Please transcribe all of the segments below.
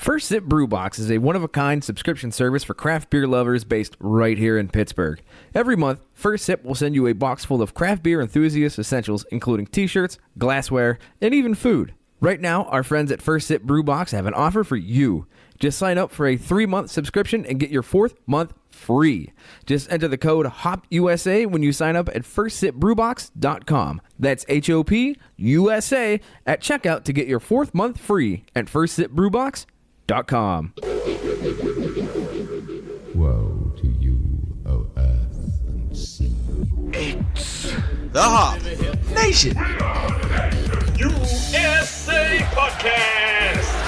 First Sip Brew Box is a one-of-a-kind subscription service for craft beer lovers based right here in Pittsburgh. Every month, First Sip will send you a box full of craft beer enthusiast essentials, including t-shirts, glassware, and even food. Right now, our friends at First Sip Brew Box have an offer for you. Just sign up for a 3-month subscription and get your 4th month free. Just enter the code HOPUSA when you sign up at firstsipbrewbox.com. That's HOPUSA at checkout to get your 4th month free at firstsipbrewbox.com. Woe to you, O earth and sea. It's the Hop Nation USA Podcast.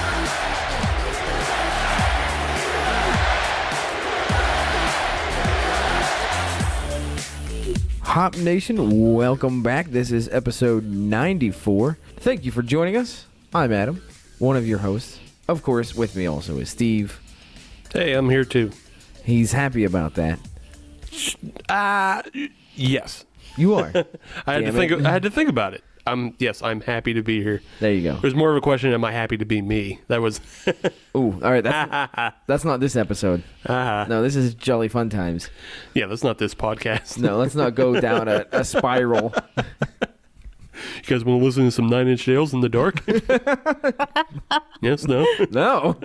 Hop Nation, welcome back. This is episode 94. Thank you for joining us. I'm Adam, one of your hosts. Of course, with me also is Steve. Hey, I'm here too. He's happy about that. Yes. You are. I had to think about it. I'm happy to be here. There you go. It was more of a question, am I happy to be me? That was Ooh, all right. That's not this episode. No, this is Jolly Fun Times. Yeah, that's not this podcast. No, let's not go down a spiral. You guys want to listen to some 9 Inch Nails in the dark? Yes, no? No.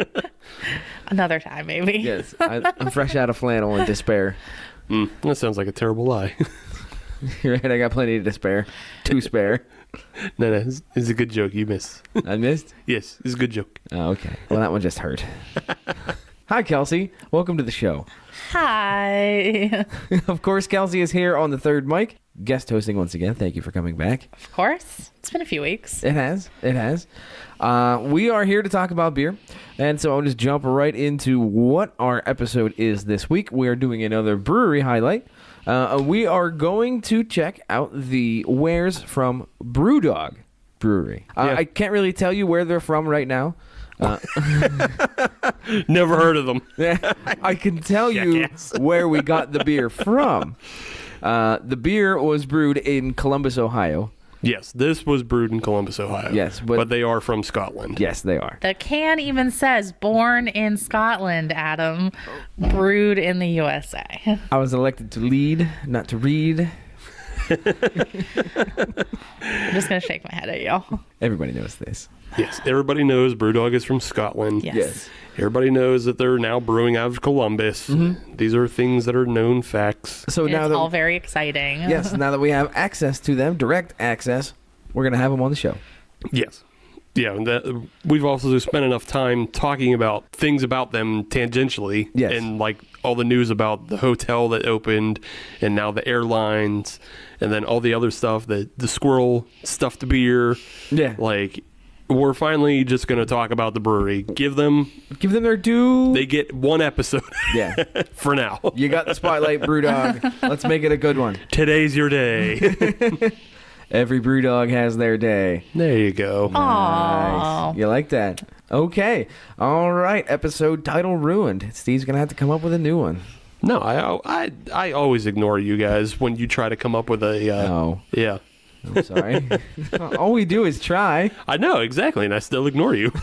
Another time, maybe. Yes, I'm fresh out of flannel and despair. That sounds like a terrible lie. You're right, I got plenty to spare. To spare. No, it's a good joke. You missed. I missed? Yes, it's a good joke. Oh, okay. Well, that one just hurt. Hi, Kelsey. Welcome to the show. Hi. Of course, Kelsey is here on the third mic. Guest hosting once again. Thank you for coming back. Of course. It's been a few weeks. It has. We are here to talk about beer. And so I'll just jump right into what our episode is this week. We are doing another brewery highlight. We are going to check out the wares from Brewdog Brewery. Yeah. I can't really tell you where they're from right now. Never heard of them. I can tell you where we got the beer from. The beer was brewed in Columbus, Ohio. Yes, this was brewed in Columbus, Ohio. Yes, but they are from Scotland. Yes, they are. The can even says born in Scotland, Adam. Brewed in the USA. I was elected to lead, not to read. I'm just going to shake my head at y'all. Everybody knows this. Yes, everybody knows Brewdog is from Scotland. Yes. Everybody knows that they're now brewing out of Columbus. Mm-hmm. These are things that are known facts. So now it's all very exciting. Yes, now that we have access to them, direct access, we're going to have them on the show. Yes. Yeah, and we've also spent enough time talking about things about them tangentially. Yes. And like all the news about the hotel that opened and now the airlines and then all the other stuff, the squirrel stuffed beer. Yeah. Like, we're finally just going to talk about the brewery. Give them their due. They get one episode. Yeah. For now. You got the spotlight, Brewdog. Let's make it a good one. Today's your day. Every Brewdog has their day. There you go. Nice. You like that? Okay. All right. Episode title ruined. Steve's going to have to come up with a new one. No, I always ignore you guys when you try to come up with a... Oh. Yeah. I'm sorry. All we do is try. I know, exactly, and I still ignore you.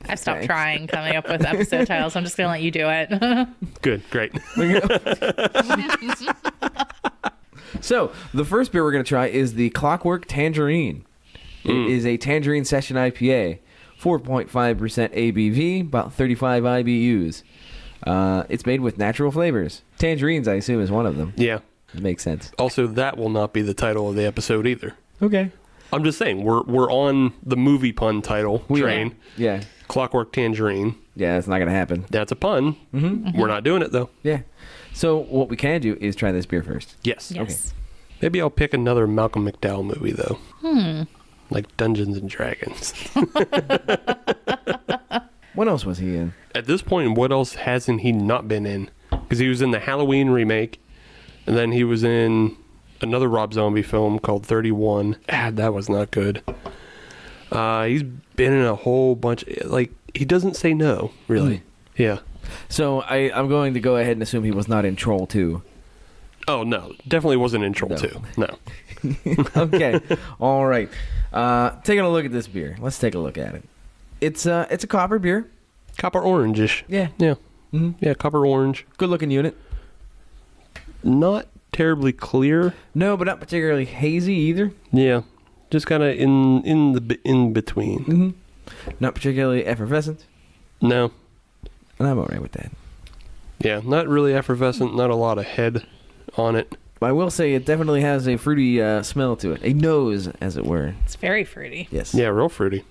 I've stopped trying coming up with episode titles. I'm just going to let you do it. Good, great. So, the first beer we're going to try is the Clockwork Tangerine. It is a Tangerine Session IPA. 4.5% ABV, about 35 IBUs. It's made with natural flavors. Tangerines, I assume, is one of them. Yeah. It makes sense. Also, that will not be the title of the episode either. Okay. I'm just saying, we're on the movie pun title train. Yeah. Clockwork Tangerine. Yeah, that's not going to happen. That's a pun. Mm-hmm. We're not doing it, though. Yeah. So, what we can do is try this beer first. Yes. Yes. Okay. Maybe I'll pick another Malcolm McDowell movie, though. Like Dungeons and Dragons. What else was he in? At this point, what else hasn't he not been in? Because he was in the Halloween remake, and then he was in another Rob Zombie film called 31. That was not good. He's been in a whole bunch. Like, he doesn't say no, really. Yeah. So, I'm going to go ahead and assume he was not in Troll 2. Oh, no. Definitely wasn't in Troll 2. No. Okay. All right. Taking a look at this beer. Let's take a look at it. It's a copper beer. Copper orange-ish. Yeah. Yeah. Yeah, copper orange. Good looking unit. Not terribly clear. No, but not particularly hazy either. Yeah. Just kind of in between. Not particularly effervescent. No. And I'm alright with that. Yeah, not really effervescent, not a lot of head on it. I will say it definitely has a fruity smell to it. A nose, as it were. It's very fruity. Yes. Yeah, real fruity.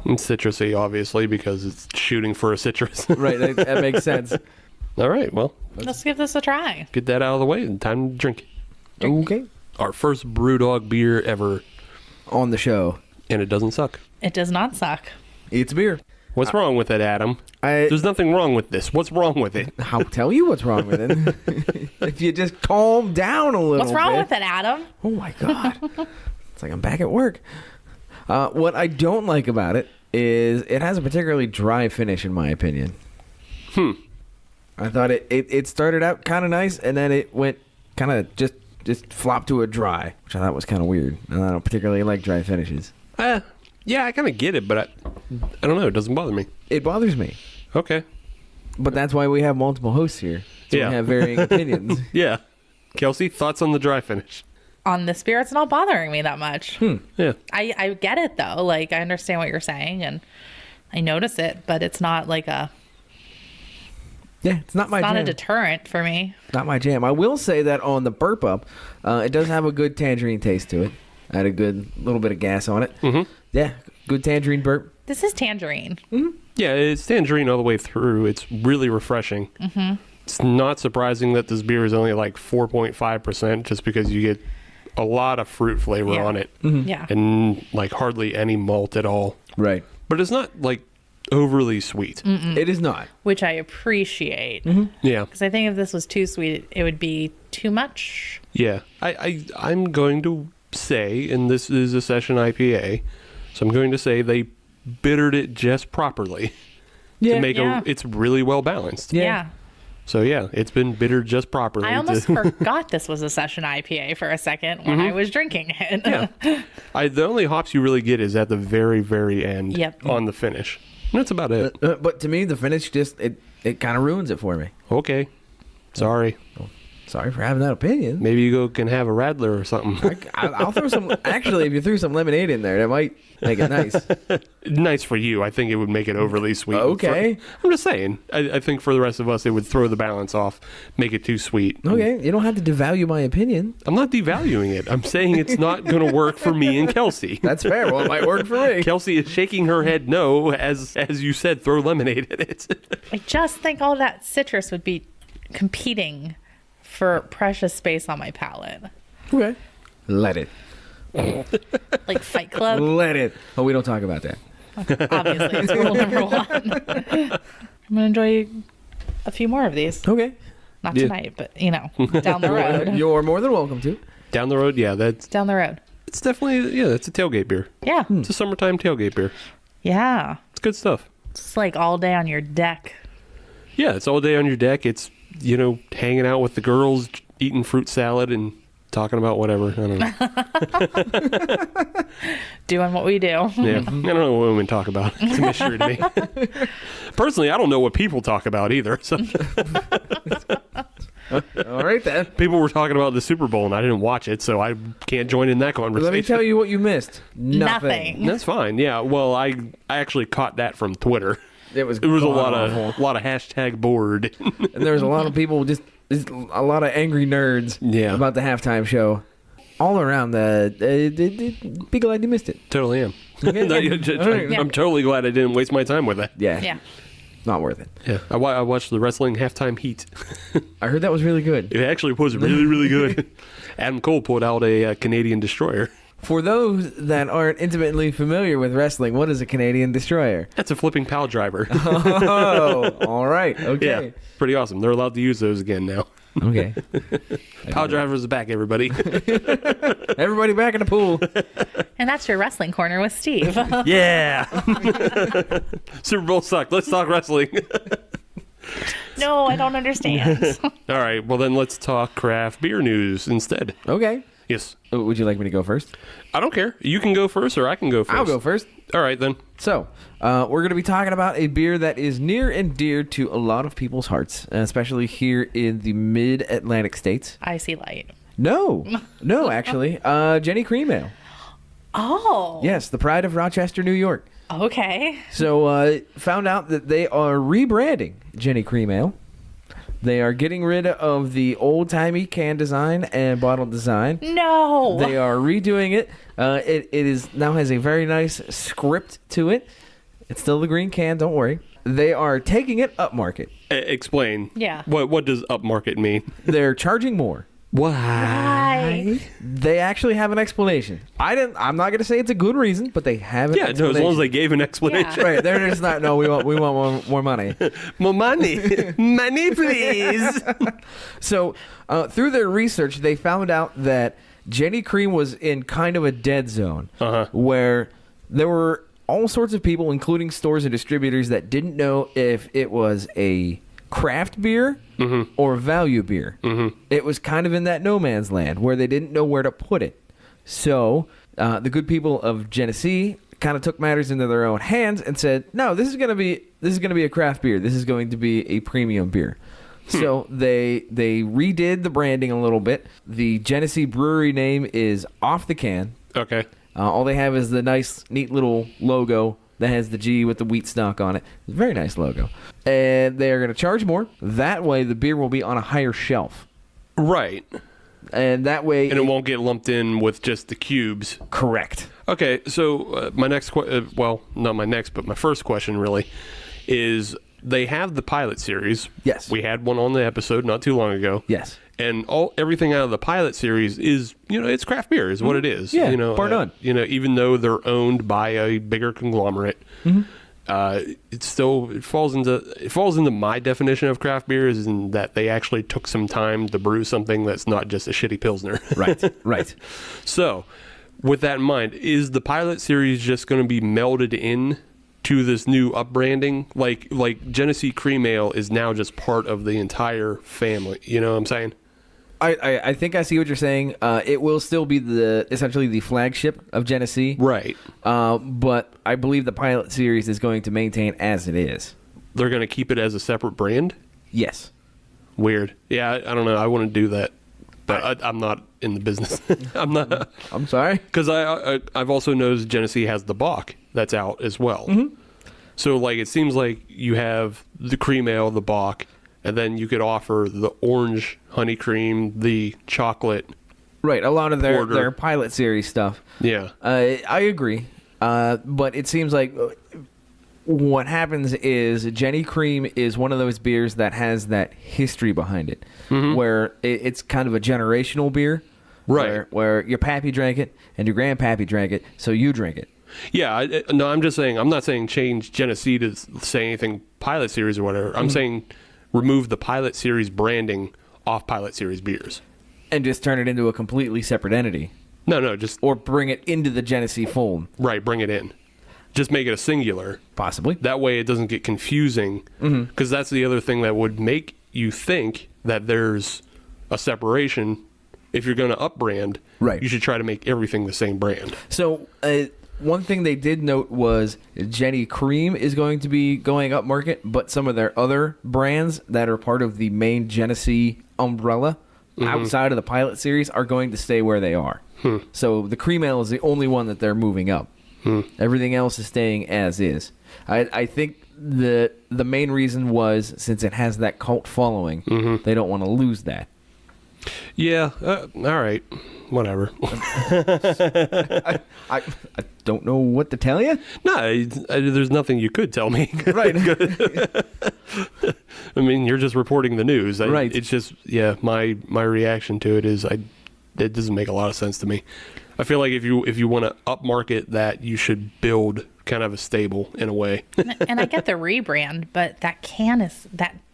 And citrusy, obviously, because it's shooting for a citrus. Right, that makes sense. All right, well, Let's give this a try. get that out of the way and time to drink it. Okay. Our first Brewdog beer ever, On the show. and it doesn't suck. It does not suck. It's beer. What's wrong with it, Adam? There's nothing wrong with this. What's wrong with it? I'll tell you what's wrong with it. If you just calm down a little What's wrong bit. with it, Adam? Oh my God. It's like I'm back at work. What I don't like about it is it has a particularly dry finish, in my opinion. I thought it started out kind of nice, and then it went kind of just flopped to a dry, which I thought was kind of weird. And I don't particularly like dry finishes. Yeah, I kind of get it, but I don't know. It doesn't bother me. It bothers me. Okay. But that's why we have multiple hosts here. So Yeah. we have varying opinions. Yeah. Kelsey, thoughts on the dry finish? On this beer, it's not bothering me that much. Yeah. I get it, though. Like, I understand what you're saying, and I notice it, but it's not like Yeah, it's not my not jam. a deterrent for me. Not my jam. I will say that on the burp up, it does have a good tangerine taste to it. I had a good little bit of gas on it. Mm-hmm. Yeah, good tangerine burp. This is Tangerine. Yeah, it's tangerine all the way through. It's really refreshing. Mm-hmm. It's not surprising that this beer is only like 4.5% just because you get a lot of fruit flavor Yeah. on it. Yeah. And like hardly any malt at all. Right. But it's not like overly sweet. It is not. Which I appreciate. Yeah. Because I think if this was too sweet, it would be too much. Yeah. I'm going to say, and this is a session IPA, so I'm going to say they bittered it just properly to make Yeah. it's really well balanced. Yeah. So yeah, it's been bittered just properly. I almost forgot this was a session IPA for a second when I was drinking it. Yeah. The only hops you really get is at the very, very end Yep. on the finish. And that's about it. But to me, the finish just it kind of ruins it for me. Okay. Sorry. Sorry for having that opinion. Maybe you can have a Radler or something. I'll throw some. Actually, if you threw some lemonade in there, that might make it nice. Nice for you. I think it would make it overly sweet. Okay. I'm just saying. I think for the rest of us, it would throw the balance off, make it too sweet. Okay, you don't have to devalue my opinion. I'm not devaluing it. I'm saying it's not going to work for me and Kelsey. That's fair. Well, it might work for me. Kelsey is shaking her head no, as you said, throw lemonade in it. I just think all that citrus would be competing for precious space on my palate. Okay. Let it. Like Fight Club, Let it. Oh, we don't talk about that. obviously. It's rule number one. I'm going to enjoy a few more of these. Okay. Not Yeah. tonight, but, down the road. You're more than welcome to. Down the road, yeah, that's Down the road. it's definitely that's a tailgate beer. Yeah. It's a summertime tailgate beer. Yeah. It's good stuff. It's like all day on your deck. Yeah, it's all day on your deck. It's hanging out with the girls, eating fruit salad and talking about whatever. I don't know. Doing what we do. Yeah, I don't know what women talk about. It's a mystery to me. Personally, I don't know what people talk about either. So All right, then. people were talking about the Super Bowl and I didn't watch it, so I can't join in that conversation. Let me tell you what you missed. Nothing. That's fine. Yeah. Well, I actually caught that from Twitter. It was a lot god-awful. of hashtag bored. And there was a lot of people, just a lot of angry nerds Yeah. about the halftime show. All around be glad you missed it. Totally am. Okay. I'm totally glad I didn't waste my time with that. Yeah. Yeah. Not worth it. Yeah, I watched the wrestling halftime heat. I heard that was really good. It actually was really, really good. Adam Cole pulled out a Canadian destroyer. For those that aren't intimately familiar with wrestling, what is a Canadian destroyer? That's a flipping pile driver. Oh, all right. Okay. Yeah, pretty awesome. They're allowed to use those again now. Okay. Pile drivers are back, everybody. Everybody back in the pool. And that's your wrestling corner with Steve. Yeah. Super Bowl sucked. Let's talk wrestling. No, I don't understand. All right. Well, then let's talk craft beer news instead. Okay. Yes. Would you like me to go first? I don't care. You can go first, or I can go first. I'll go first. All right, then. So, we're going to be talking about a beer that is near and dear to a lot of people's hearts, especially here in the mid-Atlantic states. Icy Light. No, actually. Jenny Cream Ale. Oh. Yes, the pride of Rochester, New York. Okay. So, found out that they are rebranding Jenny Cream Ale. They are getting rid of the old-timey can design and bottle design. No. They are redoing it. It is now has a very nice script to it. It's still the green can, don't worry. They are taking it upmarket. Explain. Yeah. What does upmarket mean? They're charging more. Why? They actually have an explanation. I'm not going to say it's a good reason, but they have an Yeah, no, explanation. as long as they gave an explanation. Yeah. Right, they're just not. No, we want more money. More money. Money, please. So, through their research, they found out that Jenny Cream was in kind of a dead zone, where there were all sorts of people, including stores and distributors, that didn't know if it was a craft beer or value beer. It was kind of in that no man's land where they didn't know where to put it. So the good people of Genesee kind of took matters into their own hands and said, "No, this is going to be a craft beer. This is going to be a premium beer." So they redid the branding a little bit. The Genesee brewery name is off the can. Okay. All they have is the nice, neat little logo that has the G with the wheat stock on it. It's a very nice logo. And they're going to charge more. That way, the beer will be on a higher shelf. Right. And that way... And it won't get lumped in with just the cubes. Correct. Okay, so my next well, not my next, but my first question really is they have the pilot series. Yes. We had one on the episode not too long ago. Yes. And everything out of the pilot series is, it's craft beer is what it is. Yeah, bar none. Even though they're owned by a bigger conglomerate, it falls into my definition of craft beer is in that they actually took some time to brew something that's not just a shitty Pilsner. Right. So, with that in mind, is the pilot series just going to be melded in to this new upbranding? Like Genesee Cream Ale is now just part of the entire family. You know what I'm saying? I think I see what you're saying. It will still be essentially the flagship of Genesee. Right. But I believe the pilot series is going to maintain as it is. They're going to keep it as a separate brand? Yes. Weird. Yeah, I don't know. I wouldn't do that. But I'm not in the business. I'm not. I'm sorry? Because I've also noticed Genesee has the Bock that's out as well. So, it seems like you have the cream ale, the Bock, and then you could offer the orange honey cream, the chocolate. Right, a lot of their Porter. pilot series stuff. Yeah. I agree. But it seems like what happens is Jenny Cream is one of those beers that has that history behind it, where it's kind of a generational beer. Right. Where your pappy drank it and your grandpappy drank it, so you drink it. Yeah, no, I'm just saying, I'm not saying change Genesee to say anything pilot series or whatever. I'm saying remove the pilot series branding off pilot series beers. And just turn it into a completely separate entity. No, just... Or bring it into the Genesee fold. Right, bring it in. Just make it a singular. Possibly. That way it doesn't get confusing. Because that's the other thing that would make you think that there's a separation. If you're going to upbrand, right, you should try to make everything the same brand. So, one thing they did note was Jenny Cream is going to be going up market, but some of their other brands that are part of the main Genesee umbrella outside of the pilot series are going to stay where they are. So the cream ale is the only one that they're moving up. Everything else is staying as is. I think the main reason was since it has that cult following, they don't want to lose that. Yeah, all right. Whatever. I don't know what to tell you. No, there's nothing you could tell me. Right. I mean, you're just reporting the news. Right. It's just, my reaction to it is it doesn't make a lot of sense to me. I feel like if you want to upmarket that, you should build kind of a stable in a way. And I get the rebrand, but that can is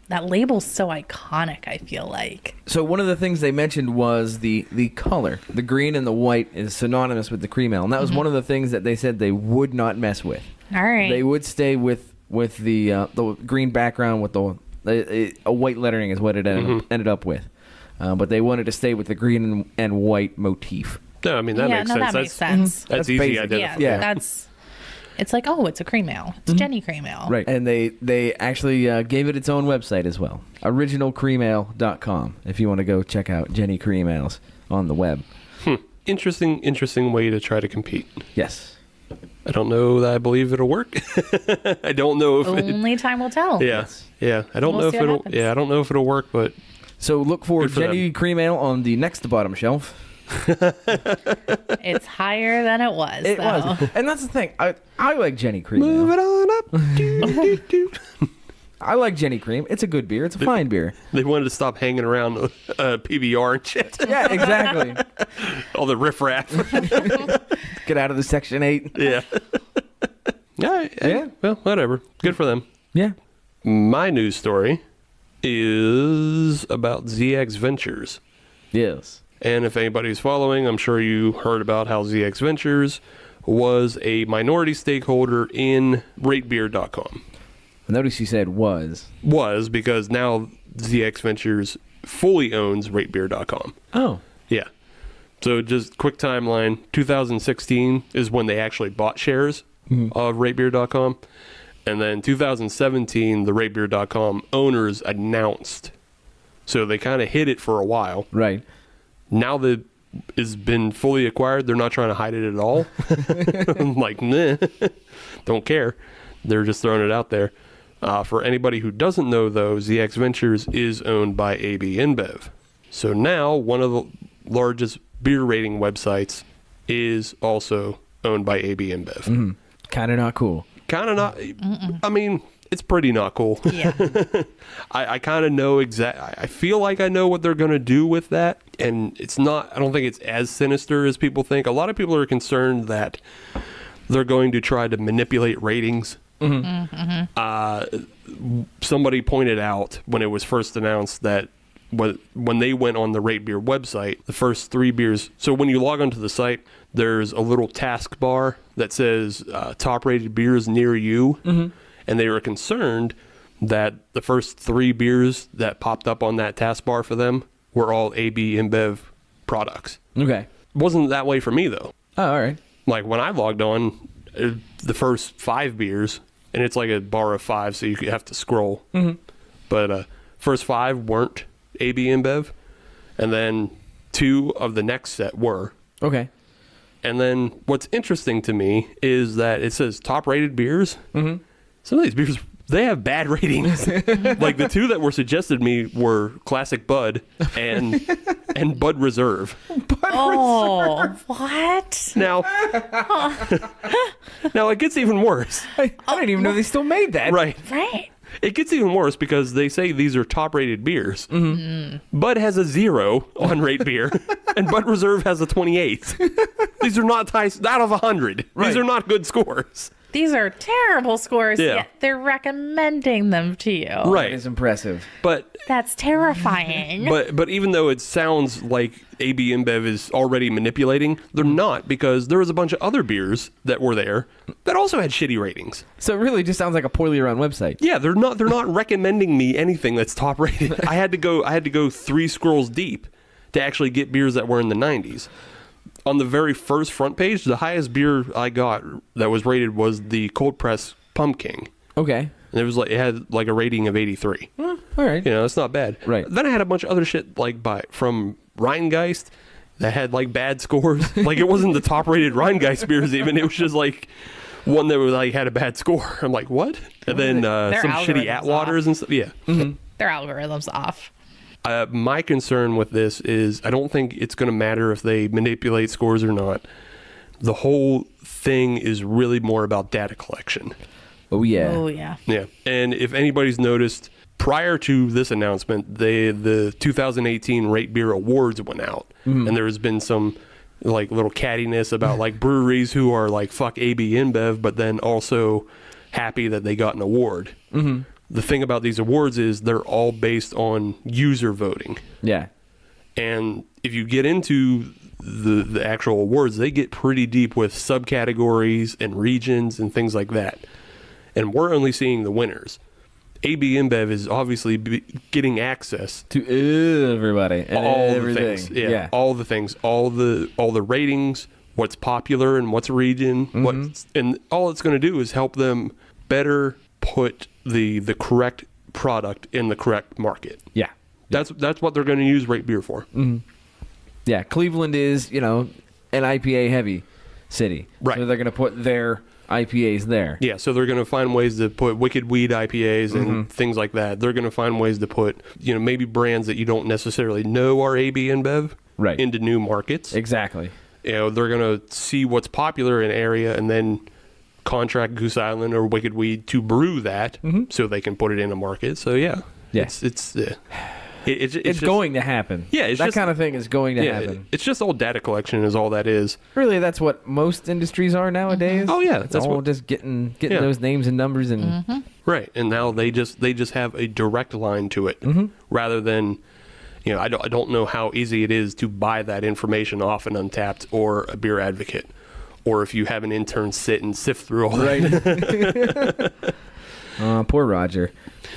that label's so iconic, I feel like. So one of the things they mentioned was the color. The green and the white is synonymous with the cream ale. And that was one of the things that they said they would not mess with. All right. They would stay with the green background with a white lettering is what it ended up with. but they wanted to stay with the green and white motif. No, I mean, that makes sense. That makes sense. That's easy basic. to identify. Yeah, it's like, oh, it's a cream ale. It's Jenny cream ale. Right. And they actually gave it its own website as well. Originalcreamale.com if you want to go check out Jenny Cream Ales on the web. Interesting way to try to compete. Yes. I don't know that I believe it'll work. I don't know if Only time will tell. Yeah. I don't We'll know if see what it'll happens. I don't know if it'll work, but So look for Good for Jenny Cream Ale on the next bottom shelf. It's higher than it was. It though. was. And that's the thing. I like Jenny Cream move Ale. it on up. Do, do, do. I like Jenny Cream. It's a good beer. It's a fine beer. They wanted to stop hanging around PBR and shit. Yeah, exactly. All the riffraff. Get out of the Section 8. Yeah. Yeah. Well, whatever. Good for them. Yeah. My news story is about ZX Ventures. Yes. And if anybody's following, I'm sure you heard about how ZX Ventures was a minority stakeholder in ratebeer.com. Notice you said was. Was because now ZX Ventures fully owns ratebeer.com. Oh. Yeah. So just quick timeline, 2016 is when they actually bought shares of ratebeer.com. And then 2017, the ratebeer.com owners announced. So they kind of hid it for a while. Right. Now that it's been fully acquired, they're not trying to hide it at all. I'm like, nah, don't care. They're just throwing it out there. For anybody who doesn't know, though, ZX Ventures is owned by AB-Inbev. So now one of the largest beer rating websites is also owned by AB-Inbev. Kind of not cool. Kind of not. I mean, it's pretty not cool. Yeah. I kind of know I feel like I know what they're going to do with that. And it's not, I don't think it's as sinister as people think. A lot of people are concerned that they're going to try to manipulate ratings. Somebody pointed out when it was first announced that when they went on the Rate Beer website, the first 3 beers. So when you log onto the site, there's a little taskbar that says top rated beers near you. And they were concerned that the first 3 beers that popped up on that taskbar for them were all AB-Inbev products. Okay. Wasn't that way for me, though. Oh, all right. Like when I logged on, the first 5 beers, and it's like a bar of 5, so you have to scroll. But first 5 weren't AB-Inbev, and then 2 of the next set were. Okay. And then what's interesting to me is that it says top rated beers. Some of these beers, they have bad ratings. Like the 2 that were suggested to me were Classic Bud and Bud Reserve. Oh, what? Now it gets even worse. I didn't even know they still made that. Right. Right. It gets even worse because they say these are top-rated beers. Bud has a 0 on Rate Beer, and Bud Reserve has a 28. These are not out of 100. Right. These are not good scores. These are terrible scores, Yeah. yet they're recommending them to you. That Right. is impressive. But That's terrifying. but even though it sounds like AB-Inbev is already manipulating, they're not, because there was a bunch of other beers that were there that also had shitty ratings. So it really just sounds like a poorly run website. Yeah, they're not recommending me anything that's top rated. I had to go 3 scrolls deep to actually get beers that were in the 90s. On the very first front page, the highest beer I got that was rated was the Cold Press Pumpkin. Okay. And it had like a rating of 83. All right. You know, that's not bad. Right. Then I had a bunch of other shit like from Rheingeist that had like bad scores. Like it wasn't the top rated Rheingeist beers even. It was just like one that was like had a bad score. I'm like, what? And then some shitty algorithms Atwaters and stuff. Yeah. Their algorithm's off. My concern with this is I don't think it's going to matter if they manipulate scores or not. The whole thing is really more about data collection. Oh, yeah. Oh, yeah. Yeah. And if anybody's noticed, prior to this announcement, the 2018 Rate Beer Awards went out. And there's been some like little cattiness about like breweries who are like, fuck AB-Inbev, but then also happy that they got an award. The thing about these awards is they're all based on user voting. Yeah. And if you get into the actual awards, they get pretty deep with subcategories and regions and things like that. And we're only seeing the winners. AB-Inbev is obviously getting access To everybody and all everything. the things. Yeah, all the things, all the ratings, what's popular in what's region, and all it's going to do is help them better put the correct product in the correct market. Yeah. That's what they're going to use Rate Beer for. Yeah, Cleveland is, an IPA heavy city. Right. So they're going to put their IPAs there. Yeah, so they're going to find ways to put Wicked Weed IPAs and things like that. They're going to find ways to put, maybe brands that you don't necessarily know are AB-Inbev Right. into new markets. Exactly. They're going to see what's popular in an area and then contract Goose Island or Wicked Weed to brew that so they can put it in a market. So, yeah. Yeah. It's It's just going to happen. Yeah, it's that just- kind of thing is going to happen. It's just all data collection is all that is. Really, that's what most industries are nowadays. Oh, yeah, it's that's all what- just getting Yeah. those names and numbers and Right, and now they just have a direct line to it rather than, I don't know how easy it is to buy that information off an Untapped or a Beer Advocate, or if you have an intern sit and sift through all that. poor Roger.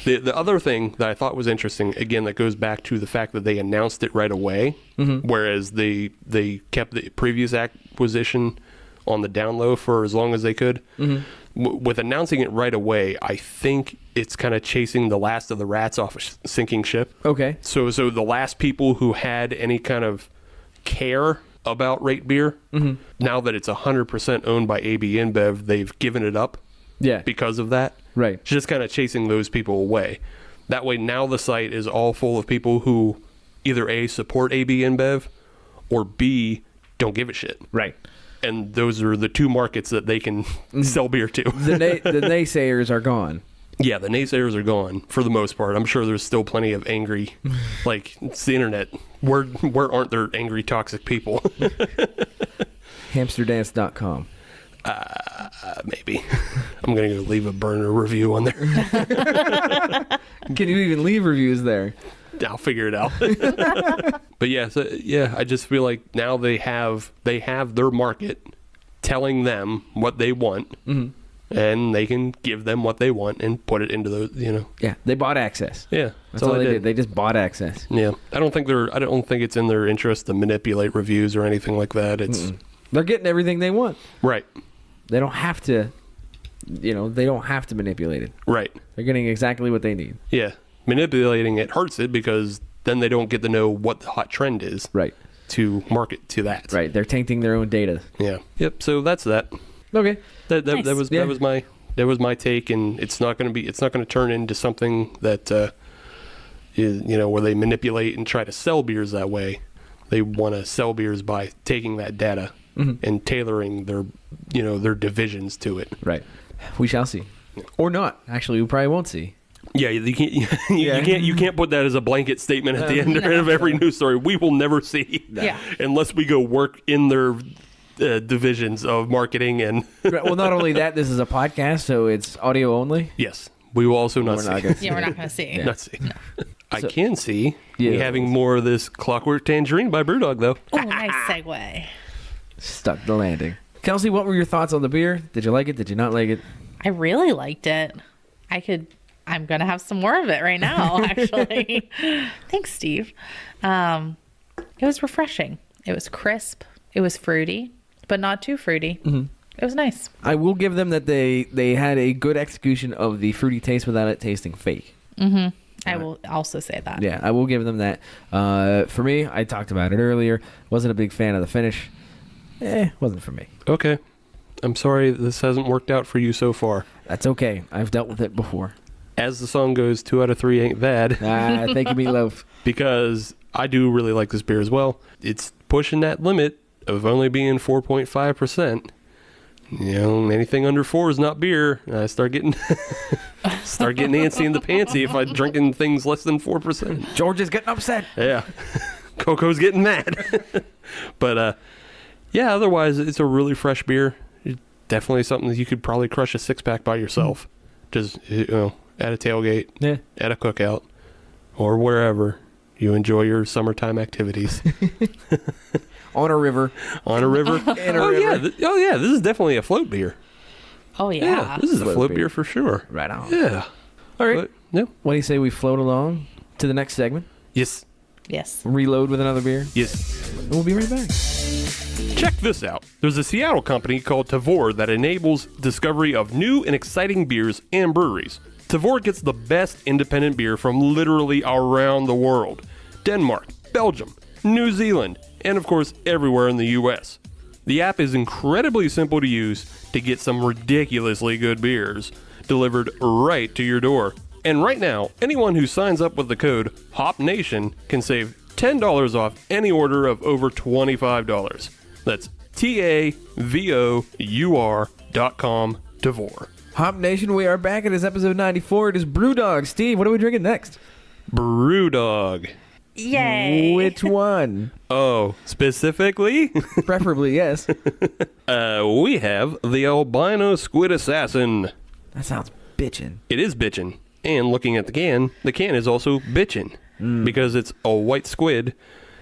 The other thing that I thought was interesting, again, that goes back to the fact that they announced it right away, whereas they kept the previous acquisition on the down low for as long as they could. With announcing it right away, I think it's kind of chasing the last of the rats off a sinking ship. Okay. So the last people who had any kind of care about Rate Beer, now that it's 100% owned by AB-Inbev, they've given it up Yeah. because of that. Right. It's just kind of chasing those people away. That way, now the site is all full of people who either A, support AB-Inbev, or B, don't give a shit. Right. And those are the two markets that they can sell beer to. The naysayers are gone. Yeah, the naysayers are gone for the most part. I'm sure there's still plenty of angry, like, it's the internet. Where aren't there angry, toxic people? Hamsterdance.com. Maybe. I'm going to go leave a burner review on there. Can you even leave reviews there? I'll figure it out. But I just feel like now they have their market telling them what they want, and they can give them what they want and put it into those, Yeah, they bought access. Yeah, That's all they did. They just bought access. Yeah, I don't think it's in their interest to manipulate reviews or anything like that. It's They're getting everything they want. right, They don't have to, they don't have to manipulate it. right. They're getting exactly what they need. Yeah, manipulating it hurts it because then they don't get to know what the hot trend is. Right. To market to that. Right. They're tainting their own data. Yeah. Yep. So that's that. Okay. That Nice. was my take, and it's not going to turn into something that is, where they manipulate and try to sell beers that way. They want to sell beers by taking that data and tailoring their divisions to it. Right. We shall see. Or not. Actually, we probably won't see. Yeah, you can't put that as a blanket statement at the end of every news story. We will never see, Yeah. unless we go work in their divisions of marketing and. Right, well, not only that, this is a podcast, so it's audio only. Yes, we will also not We're see. not gonna see. Yeah, we're not going to see. Not see. I can see Yeah. me having more of this Clockwork Tangerine by Brewdog, though. Oh, nice segue. Stuck the landing. Kelsey, what were your thoughts on the beer? Did you like it? Did you not like it? I really liked it. I'm going to have some more of it right now, actually. Thanks, Steve. It was refreshing. It was crisp. It was fruity, but not too fruity. It was nice. I will give them that they had a good execution of the fruity taste without it tasting fake. I will also say that. Yeah, I will give them that. For me, I talked about it earlier. Wasn't a big fan of the finish. Wasn't for me. Okay. I'm sorry this hasn't worked out for you so far. That's okay. I've dealt with it before. As the song goes, 2 out of 3 ain't bad. Thank you, Meatloaf. Because I do really like this beer as well. It's pushing that limit of only being 4.5%. Anything under 4 is not beer. I start getting antsy in the pantsy if I'm drinking things less than 4%. George is getting upset. Yeah. Coco's getting mad. But, otherwise, it's a really fresh beer. It's definitely something that you could probably crush a 6-pack by yourself. Just, at a tailgate, at a cookout, or wherever you enjoy your summertime activities. On a river. On a river. In a river. Yeah. This is definitely a float beer. Oh, yeah. This is a Float float beer. beer for sure. Right on. Yeah. All right. But, yeah. What do you say we float along to the next segment? Yes. Yes. Reload with another beer? Yes. And we'll be right back. Check this out. There's a Seattle company called Tavour that enables discovery of new and exciting beers and breweries. Tavour gets the best independent beer from literally around the world. Denmark, Belgium, New Zealand, and of course everywhere in the US. The app is incredibly simple to use to get some ridiculously good beers delivered right to your door. And right now, anyone who signs up with the code HOPNATION can save $10 off any order of over $25. That's TAVOUR.com, Tavour. Hop Nation, we are back. It is episode 94. It is Brewdog. Steve, what are we drinking next? Brewdog. Yay. Which one? Oh, specifically? Preferably, yes. We have the Albino Squid Assassin. That sounds bitchin'. It is bitchin'. And looking at the can is also bitchin'. Because it's a white squid,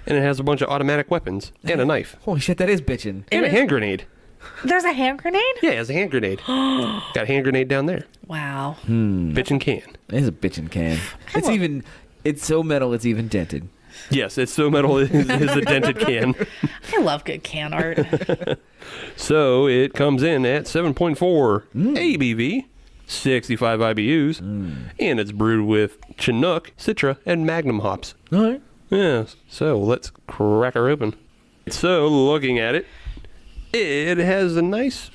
and it has a bunch of automatic weapons, and a knife, Holy shit, that is bitchin'. and a hand grenade. There's a hand grenade? Yeah, it has a hand grenade. Got a hand grenade down there. Wow. Bitchin' can. It is a bitchin' can. It's so metal, it's even dented. Yes, it's so metal it is a dented can. I love good can art. So it comes in at 7.4 ABV, 65 IBUs, and it's brewed with Chinook, Citra, and Magnum hops. All right. Yeah, so let's crack her open. So looking at it, it has a nice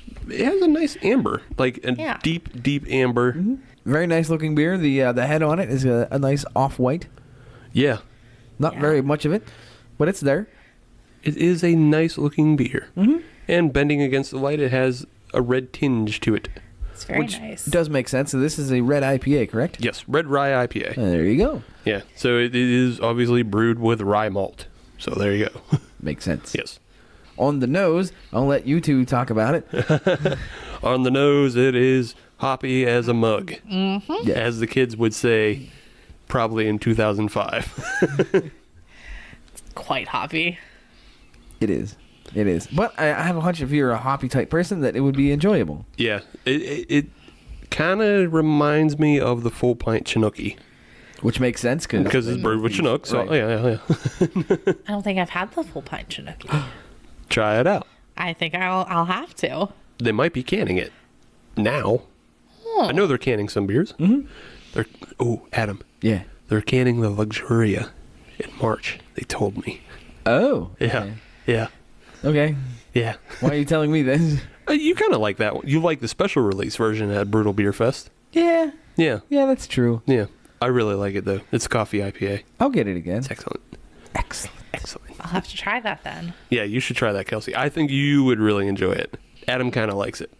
amber, like a deep amber. Very nice looking beer. The head on it is a nice off-white. Yeah, Not very much of it, but it's there. it is a nice looking beer. And bending against the light, it has a red tinge to it. It's very Which nice. does make sense. So this is a red IPA, correct? Yes, red rye IPA. There you go. Yeah, so it is obviously brewed with rye malt. So there you go. Makes sense. Yes. On the nose, I'll let you two talk about it. On the nose, it is hoppy as a mug, Yeah. as the kids would say, probably in 2005. Quite hoppy. It is. It is. But I have a hunch if you're a hoppy type person that it would be enjoyable. Yeah, it kind of reminds me of the full pint Chinooki Which makes sense because it's brewed with Chinook. So Right. yeah. I don't think I've had the full pint Chinooki. Try it out. I think I'll have to. They might be canning it now. I know they're canning some beers. They're Adam. Yeah. They're canning the Luxuria in March. They told me. Oh. Yeah. Okay. Yeah. Why are you telling me this? You kind of like that one. You like the special release version at Brutal Beer Fest. Yeah. Yeah. Yeah, that's true. Yeah. I really like it though. It's coffee IPA. I'll get it again. It's excellent. Excellent. I'll have to try that then. Yeah, you should try that, Kelsey. I think you would really enjoy it. Adam kind of likes it.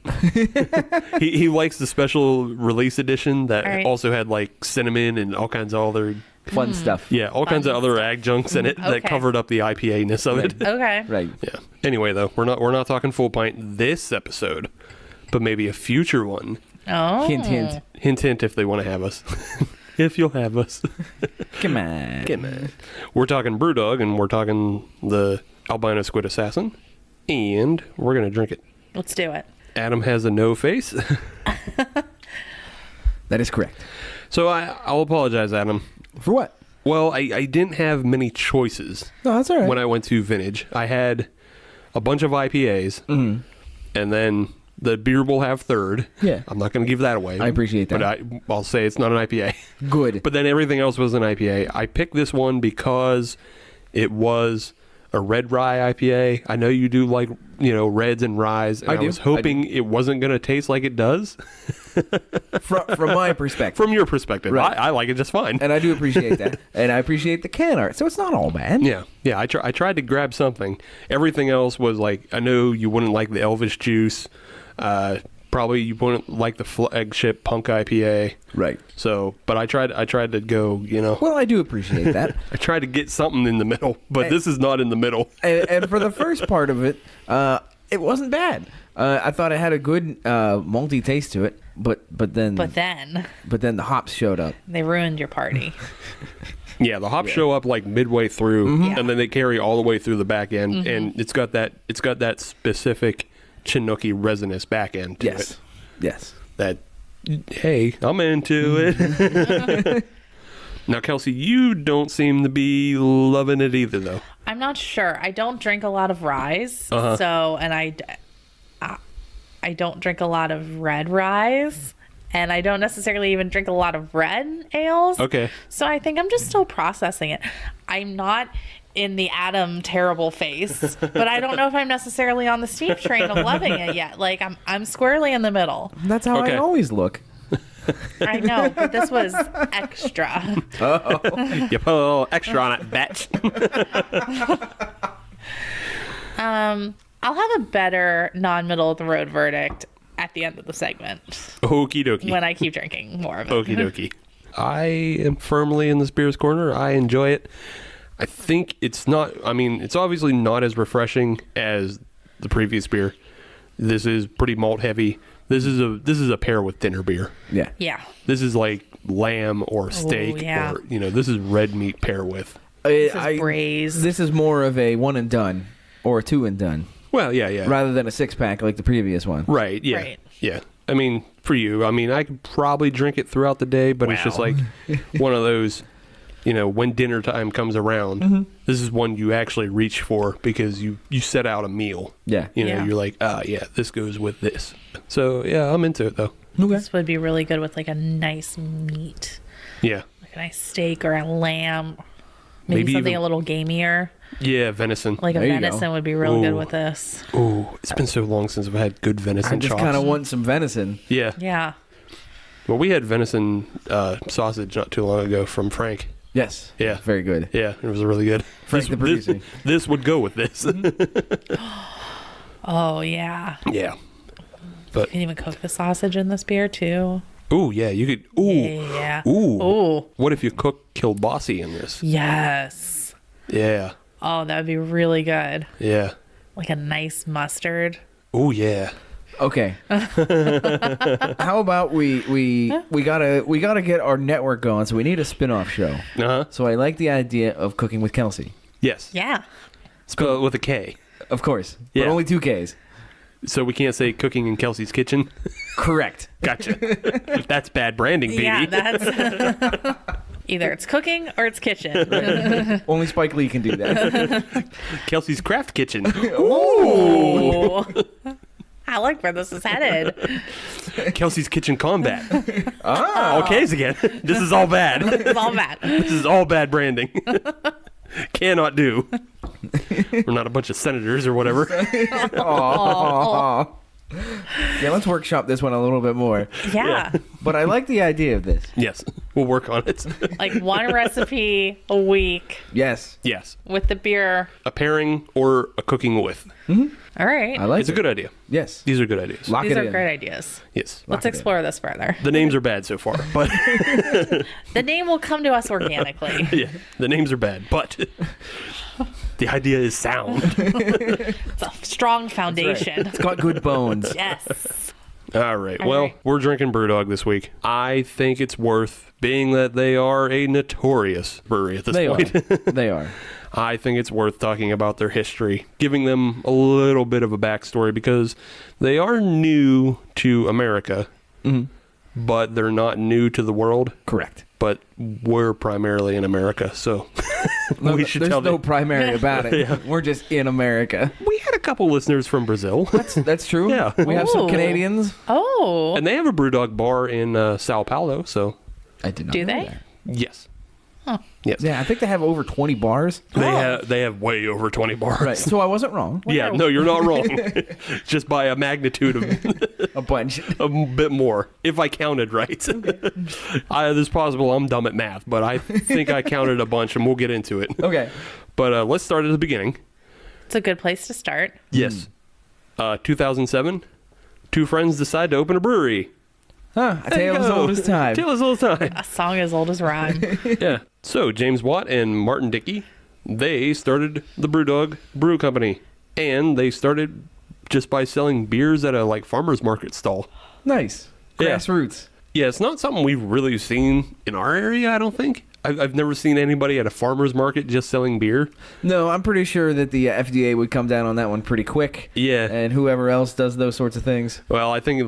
he likes the special release edition that All right. also had like cinnamon and all kinds of other Fun stuff. all kinds of other adjuncts in it that Okay. covered up the IPA-ness of it. Okay. Right. Yeah. Anyway, though, we're not talking full pint this episode, but maybe a future one. Oh. Hint, hint. Hint, hint, if they want to have us. If you'll have us. Come on. Get mad. We're talking Brewdog, and we're talking the Albino Squid Assassin, and we're going to drink it. Let's do it. Adam has a no face. That is correct. So I'll apologize, Adam. For what? Well, I didn't have many choices No, that's all right. when I went to Vintage. I had a bunch of IPAs, and then the beer will have third. Yeah. I'm not going to give that away. I appreciate that. But I'll say it's not an IPA. Good. But then everything else was an IPA. I picked this one because it was a red rye IPA. I know you do like, reds and ryes. And I I do. was hoping it wasn't going to taste like it does. From my perspective. From your perspective. Right. I like it just fine. And I do appreciate that. And I appreciate the can art. So it's not all bad. Yeah. I tried to grab something. Everything else was like, I know you wouldn't like the Elvish Juice. Probably you wouldn't like the Flagship Punk IPA. Right. So, but I tried to go, Well, I do appreciate that. I tried to get something in the middle, but this is not in the middle. and for the first part of it, it wasn't bad. I thought it had a good malty taste to it, but then the hops showed up. They ruined your party. Yeah, the hops show up like midway through, Yeah. and then they carry all the way through the back end, and it's got that specific Chinooki resinous back end to it. Yes. That Hey, I'm into it. Now, Kelsey, you don't seem to be loving it either, though. I'm not sure. I don't drink a lot of ryes, and I don't drink a lot of red ryes, and I don't necessarily even drink a lot of red ales. Okay. So I think I'm just still processing it. I'm not in the Adam terrible phase, but I don't know if I'm necessarily on the Steve train of loving it yet. Like I'm squarely in the middle. That's how Okay. I always look. I know, but this was extra. You put a little extra on it, bitch. I'll have a better non-middle of the road verdict at the end of the segment Okie dokie. when I keep drinking more of it. Okie dokie. I am firmly in the beer's corner. I enjoy it. I think it's not, I mean, it's obviously not as refreshing as the previous beer. This is pretty malt heavy. This is a pair with dinner beer. Yeah. Yeah. This is like lamb or steak yeah. or, this is red meat pair with. This is braised. This is more of a one and done or a two and done Well, yeah. rather than a 6-pack like the previous one. Right, yeah. Right. Yeah. I mean, for you, I could probably drink it throughout the day, but it's just like one of those, when dinner time comes around, this is one you actually reach for because you set out a meal. Yeah. Yeah. You're like, this goes with this. So, yeah, I'm into it, though. This would be really good with like a nice meat, Yeah. like a nice steak or a lamb. Maybe Maybe something even- a little gamier. Yeah, venison. Like a There you venison go. would be really good Ooh. with this. Ooh, it's been so long since I've had good venison I just chops. kind of want some venison. Yeah. Yeah. Well, we had venison sausage not too long ago from Frank. Yes. Yeah. Very good. Yeah, it was really good. Frank the producer. This would go with this. Oh, yeah. Yeah. You can even cook the sausage in this beer, too. Ooh, yeah, you could. Ooh. Yeah. Ooh. Ooh. What if you cook kielbasi in this? Yes. Yeah. Oh, that would be really good. Yeah. Like a nice mustard. Ooh, yeah. Okay. How about we gotta get our network going, so we need a spin-off show. Uh-huh. So I like the idea of cooking with Kelsey. Yes. Yeah. Spell it with a K. Of course. Yeah. But only 2 Ks. So we can't say cooking in Kelsey's kitchen? Correct. Gotcha. That's bad branding, baby. Yeah, that's either it's cooking or it's kitchen. Only Spike Lee can do that. Kelsey's craft kitchen. Ooh. I like where this is headed. Kelsey's kitchen combat. All K's again. This is all bad. It's all bad. This is all bad branding. Cannot do. We're not a bunch of senators or whatever. Aw. Yeah, let's workshop this one a little bit more. Yeah. But I like the idea of this. Yes, we'll work on it. Like one recipe a week Yes. Yes, with the beer. a pairing or a cooking with. All right. I like It's a good idea. Yes. These are good ideas. Lock These it are in. great ideas. Yes. Let's it in. explore this further. The names are bad so far, but The name will come to us organically. yeah, the names are bad, but the idea is sound. It's a strong foundation. It's got good bones. Yes. All right. All Well, right. we're drinking Brewdog this week. I think it's worth, being that they are a notorious brewery at this They are. point. They are. I think it's worth talking about their history, giving them a little bit of a backstory because they are new to America, but they're not new to the world. Correct. But we're primarily in America, so we should There's tell no them. primary about it. We're just in America. We had a couple listeners from Brazil, That's true. Yeah. We have some Ooh. Canadians. Oh. and they have a Brewdog bar in Sao Paulo. So I did not Do know they? that. yes, yes, Yeah, I think they have over 20 bars. they have way over 20 bars. Right. So I wasn't wrong. Yeah, no, you're not wrong. Just by a magnitude of A bunch. a bit more, if I counted right. It's possible I'm dumb at math, but I think I counted a bunch, and we'll get into it. Okay. But let's start at the beginning. It's a good place to start. Yes. 2007, two friends decide to open a brewery. Huh. A tale as old as time. Tale as old as time. A song as old as rhyme. Yeah. So James Watt and Martin Dickey, they started the Brewdog Brew Company, and they started just by selling beers at a farmers market stall. Nice. Yeah. Grassroots. Yeah, it's not something we've really seen in our area, I don't think. I've never seen anybody at a farmer's market just selling beer. No, I'm pretty sure that the FDA would come down on that one pretty quick. Yeah. And whoever else does those sorts of things. Well, I think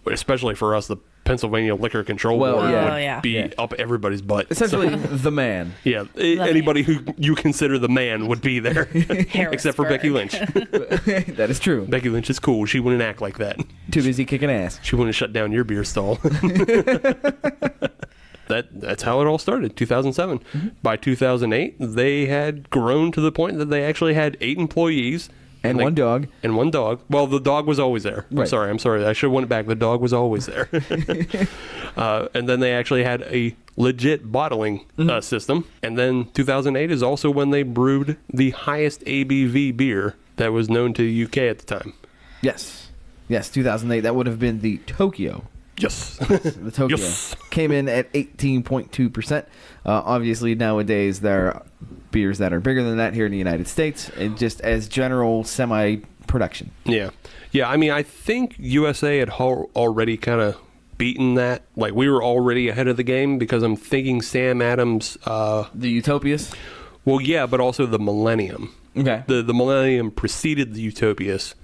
especially for us, the Pennsylvania Liquor Control Well, Board yeah. Oh, yeah. would be Yeah. up everybody's butt. Essentially, the man. Yeah, anybody who you consider the man would be there, except for Becky Lynch. That is true. Becky Lynch is cool. She wouldn't act like that. Too busy kicking ass. She wouldn't shut down your beer stall. That's how it all started, 2007. By 2008, they had grown to the point that they actually had 8 employees. And one dog. And one dog. Well, the dog was always there. Right. I'm sorry. I should have went back. The dog was always there. And then they actually had a legit bottling system. And then 2008 is also when they brewed the highest ABV beer that was known to the UK at the time. Yes. Yes, 2008. That would have been the Tokyo. Yes. The Tokyo Yes. came in at 18.2%. Obviously, nowadays there are beers that are bigger than that here in the United States, and just as general semi-production. Yeah. Yeah, I mean, I think USA had already kind of beaten that. Like, we were already ahead of the game because I'm thinking Sam Adams... The Utopias? well, yeah, but also the Millennium. Okay. The Millennium preceded the Utopias,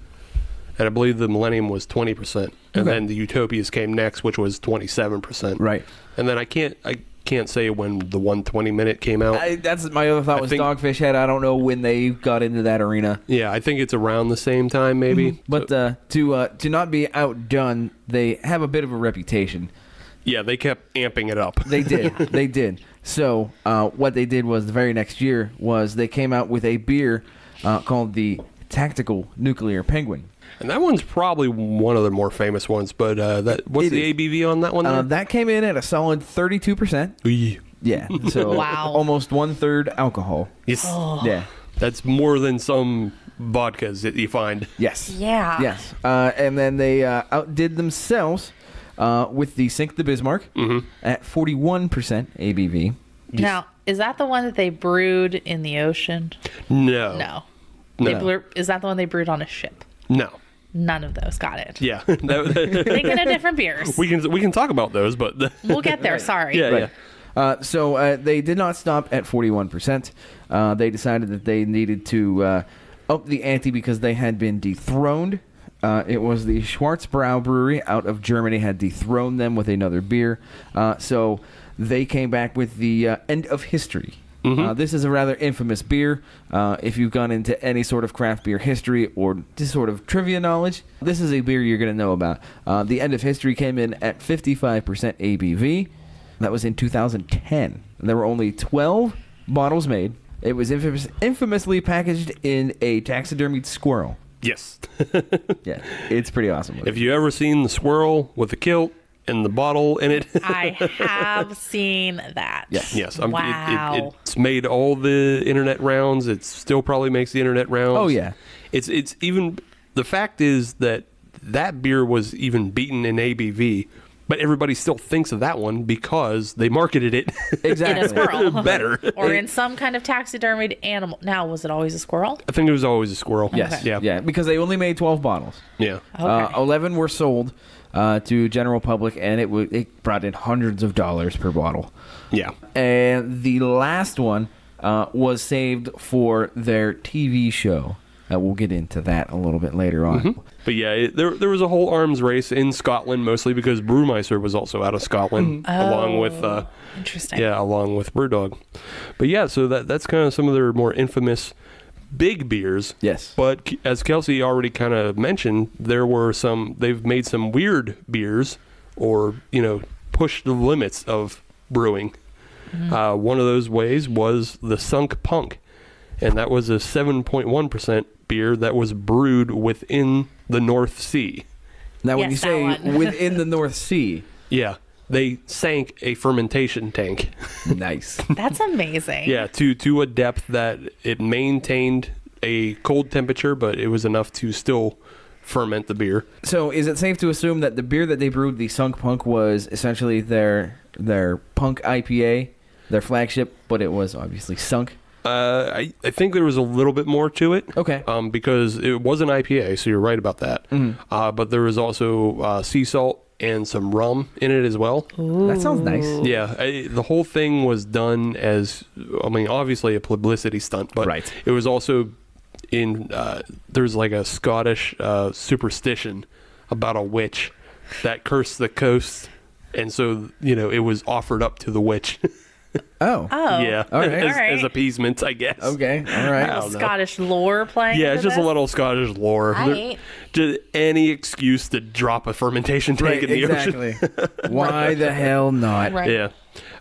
and I believe the Millennium was 20%, and then the Utopias came next, which was 27%. Right. And then I can't say when the 120 minute came out. That's my other thought was think- Dogfish Head. I don't know when they got into that arena. Yeah, I think it's around the same time, maybe. But to not be outdone, they have a bit of a reputation. Yeah, they kept amping it up. They did. They did. So what they did was the very next year was they came out with a beer called the Tactical Nuclear Penguin. And that one's probably one of the more famous ones. But what's It the is. ABV on that one? There? That came in at a solid 32%. Ooh. Yeah. So Wow. almost 1/3 alcohol. Yes. Yeah. That's more than some vodkas that you find. Yes. Yeah. Yes. And then they outdid themselves with the Sink the Bismarck at 41% ABV. Now, is that the one that they brewed in the ocean? No. No. No. Is that the one they brewed on a ship? No. None of those. Got it. Yeah. Thinking of different beers. we can talk about those, but We'll get there. Sorry. yeah, Right. yeah. So they did not stop at 41%. They decided that they needed to up the ante because they had been dethroned. It was the Schwarzbrau Brewery out of Germany had dethroned them with another beer. So they came back with the End of History. This is a rather infamous beer. If you've gone into any sort of craft beer history or just sort of trivia knowledge, this is a beer you're going to know about. The End of History came in at 55% ABV. That was in 2010. There were only 12 bottles made. It was infamously packaged in a taxidermied squirrel. Yes. Yeah, it's pretty awesome. If you ever seen the squirrel with the kilt and the bottle in it, I have seen that. Yes. yes, Wow. it's made all the internet rounds. It still probably makes the internet rounds. Oh, yeah. It's even the fact is that beer was even beaten in ABV, but everybody still thinks of that one because they marketed it Exactly. In a squirrel. better. Or in some kind of taxidermied animal. Now, was it always a squirrel? I think it was always a squirrel. Yes. Okay. Yeah. Yeah, because they only made 12 bottles. Yeah. Okay. 11 were sold to general public, and it brought in hundreds of dollars per bottle. Yeah. And the last one was saved for their TV show. We'll get into that a little bit later on. But yeah, there was a whole arms race in Scotland, mostly because Brewmeister was also out of Scotland, along with Interesting. along with Brewdog. But yeah, so that's kind of some of their more infamous big beers. Yes. But as Kelsey already kind of mentioned, they've made some weird beers, or pushed the limits of brewing. One of those ways was the Sunk Punk, and that was a 7.1% beer that was brewed within the North Sea. Now, when Yes, you that say one. within the North Sea, Yeah, they sank a fermentation tank. nice. That's amazing. Yeah, to a depth that it maintained a cold temperature, but it was enough to still ferment the beer. So, is it safe to assume that the beer that they brewed, the Sunk Punk, was essentially their Punk IPA, their flagship, but it was obviously sunk? I think there was a little bit more to it. Okay. Because it was an IPA, so you're right about that. But there was also sea salt and some rum in it as well. That sounds nice. Yeah, the whole thing was done as, obviously a publicity stunt, but Right. it was also there's like a Scottish superstition about a witch that cursed the coast And so, it was offered up to the witch. Oh. Yeah. All right. As appeasement, I guess. Okay. All right. I don't know. Scottish lore playing. Yeah, it's into just a this? little Scottish lore. Right. Just any excuse to drop a fermentation tank Right, in the ocean. exactly. Why the hell not? Right. Yeah.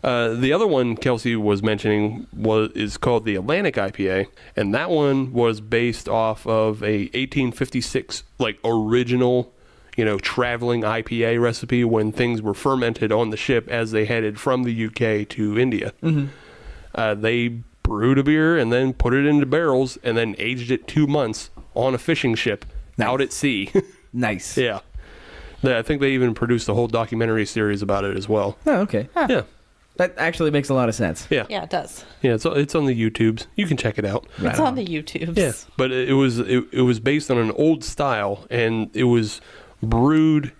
The other one Kelsey was mentioning is called the Atlantic IPA, and that one was based off of a 1856 original, traveling IPA recipe when things were fermented on the ship as they headed from the UK to India. Mm-hmm. They brewed a beer and then put it into barrels and then aged it 2 months on a fishing ship out at sea. Nice. Yeah. I think they even produced a whole documentary series about it as well. Oh, okay. Yeah. That actually makes a lot of sense. Yeah. Yeah, it does. Yeah, it's on the YouTubes. You can check it out. It's on the YouTubes. Yeah, but it was based on an old style, and it was brewed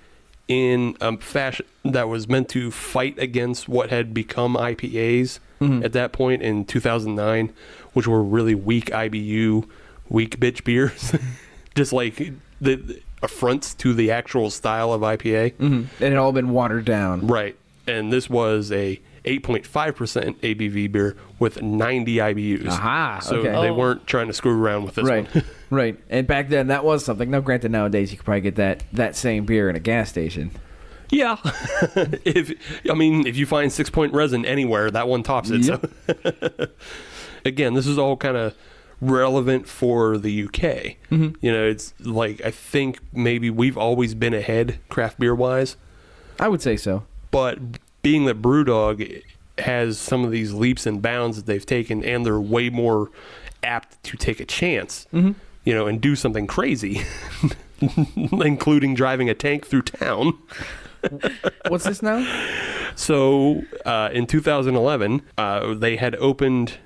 in a fashion that was meant to fight against what had become IPAs at that point in 2009, which were really weak IBU, weak bitch beers, just like the affronts to the actual style of IPA. Mm-hmm. It had all been watered down. Right, and this was a 8.5% ABV beer with 90 IBUs. Aha, So okay. they weren't trying to screw around with this Right. one. Right. And back then, that was something. Now, granted, nowadays, you could probably get that same beer in a gas station. Yeah. if you find 6 Point resin anywhere, that one tops it. Yep. So again, this is all kind of relevant for the UK. Mm-hmm. It's I think maybe we've always been ahead craft beer wise. I would say so. But being that Brewdog has some of these leaps and bounds that they've taken, and they're way more apt to take a chance, and do something crazy, including driving a tank through town. What's this now? So in 2011, they had opened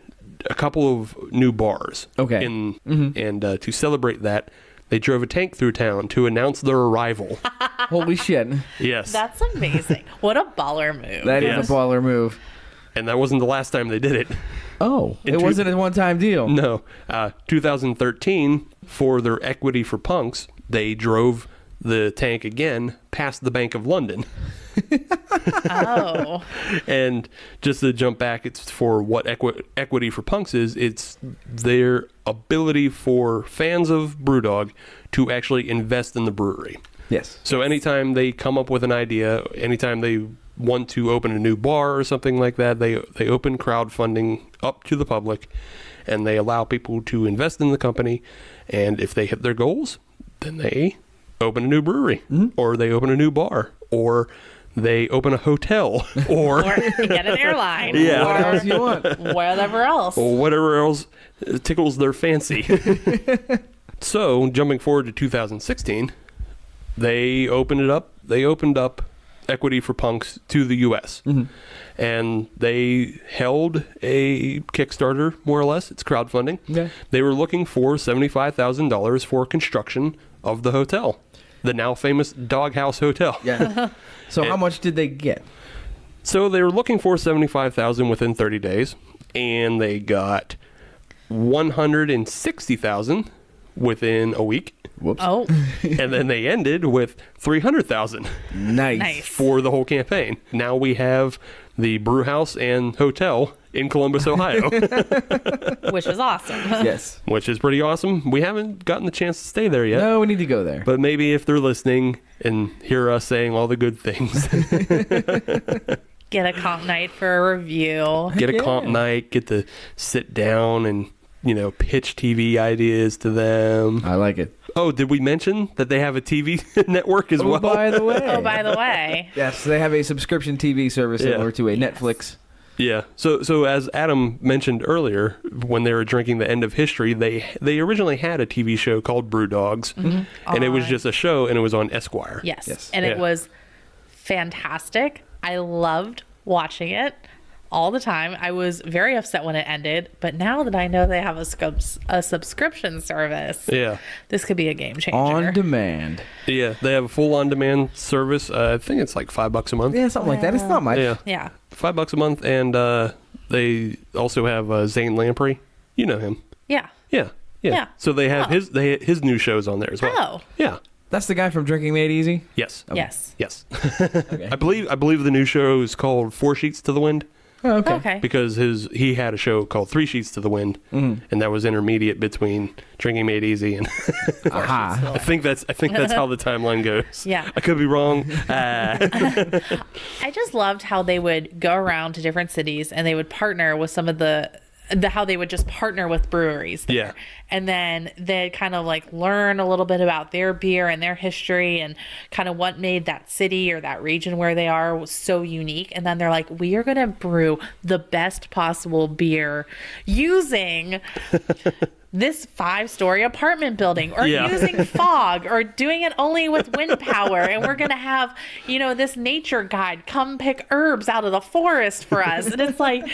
a couple of new bars. Okay. And to celebrate that, they drove a tank through town to announce their arrival. Holy shit. Yes. That's amazing. What a baller move. That is Yes. a baller move. And that wasn't the last time they did it. Oh, it wasn't a one-time deal. No. 2013, for their Equity for Punks, they drove the tank again past the Bank of London. Oh. And just to jump back, it's for what Equity for Punks is. It's their ability for fans of Brewdog to actually invest in the brewery. Yes. So anytime they come up with an idea, anytime they want to open a new bar or something like that, they open crowdfunding up to the public, and they allow people to invest in the company. And if they hit their goals, then they open a new brewery, or they open a new bar, or they open a hotel, or get an airline. Yeah. What Or else you want? whatever else. or whatever else tickles their fancy. So, jumping forward to 2016, they opened up Equity for Punks to the U.S. And they held a Kickstarter, more or less. It's crowdfunding. Okay. They were looking for $75,000 for construction of the hotel, the now famous Doghouse Hotel. Yeah. So how much did they get? So they were looking for $75,000 within 30 days, and they got $160,000 within a week. Whoops. Oh, And then they ended with $300,000 Nice. nice. for the whole campaign. Now we have the brew house and hotel in Columbus, Ohio, Which is awesome. Yes. which is pretty awesome. We haven't gotten the chance to stay there yet, No, we need to go there. but maybe if they're listening and hear us saying all the good things, Get a comp night for a review. get a Yeah. comp night, get to sit down and, pitch TV ideas to them. I like it. Oh, did we mention that they have a TV network as Oh, well? by the way. Oh, by the way. Yes, they have a subscription TV service Yeah. similar to a Netflix. Yeah. So as Adam mentioned earlier, when they were drinking the end of history, they originally had a TV show called Brewdogs, and it was On- just a show, and it was on Esquire. Yes. Yes. And it Yeah. was fantastic. I loved watching it all the time. I was very upset when it ended, but now that I know they have a subscription service, Yeah. this could be a game changer. On demand. Yeah. They have a full on-demand service. I think it's like $5 a month. Yeah, something like that. It's not much. Yeah. Yeah. $5 a month, and they also have Zane Lamprey. You know him. Yeah. Yeah. Yeah. So they have Oh. his new shows on there as well. Oh. Yeah. That's the guy from Drinking Made Easy? Yes. Yes. Yes. Okay. I believe the new show is called 4 Sheets to the Wind. Oh, Okay. Because he had a show called 3 Sheets to the Wind, and that was intermediate between Drinking Made Easy and Aha. I think that's how the timeline goes. Yeah. I could be wrong. I just loved how they would go around to different cities and they would partner with some of the how they would just partner with breweries there. Yeah. And then they'd kind of like learn a little bit about their beer and their history and kind of what made that city or that region where they are was so unique. And then they're like, we are going to brew the best possible beer using this 5-story apartment building or Yeah. using fog or doing it only with wind power. And we're going to have, this nature guide come pick herbs out of the forest for us. And it's like,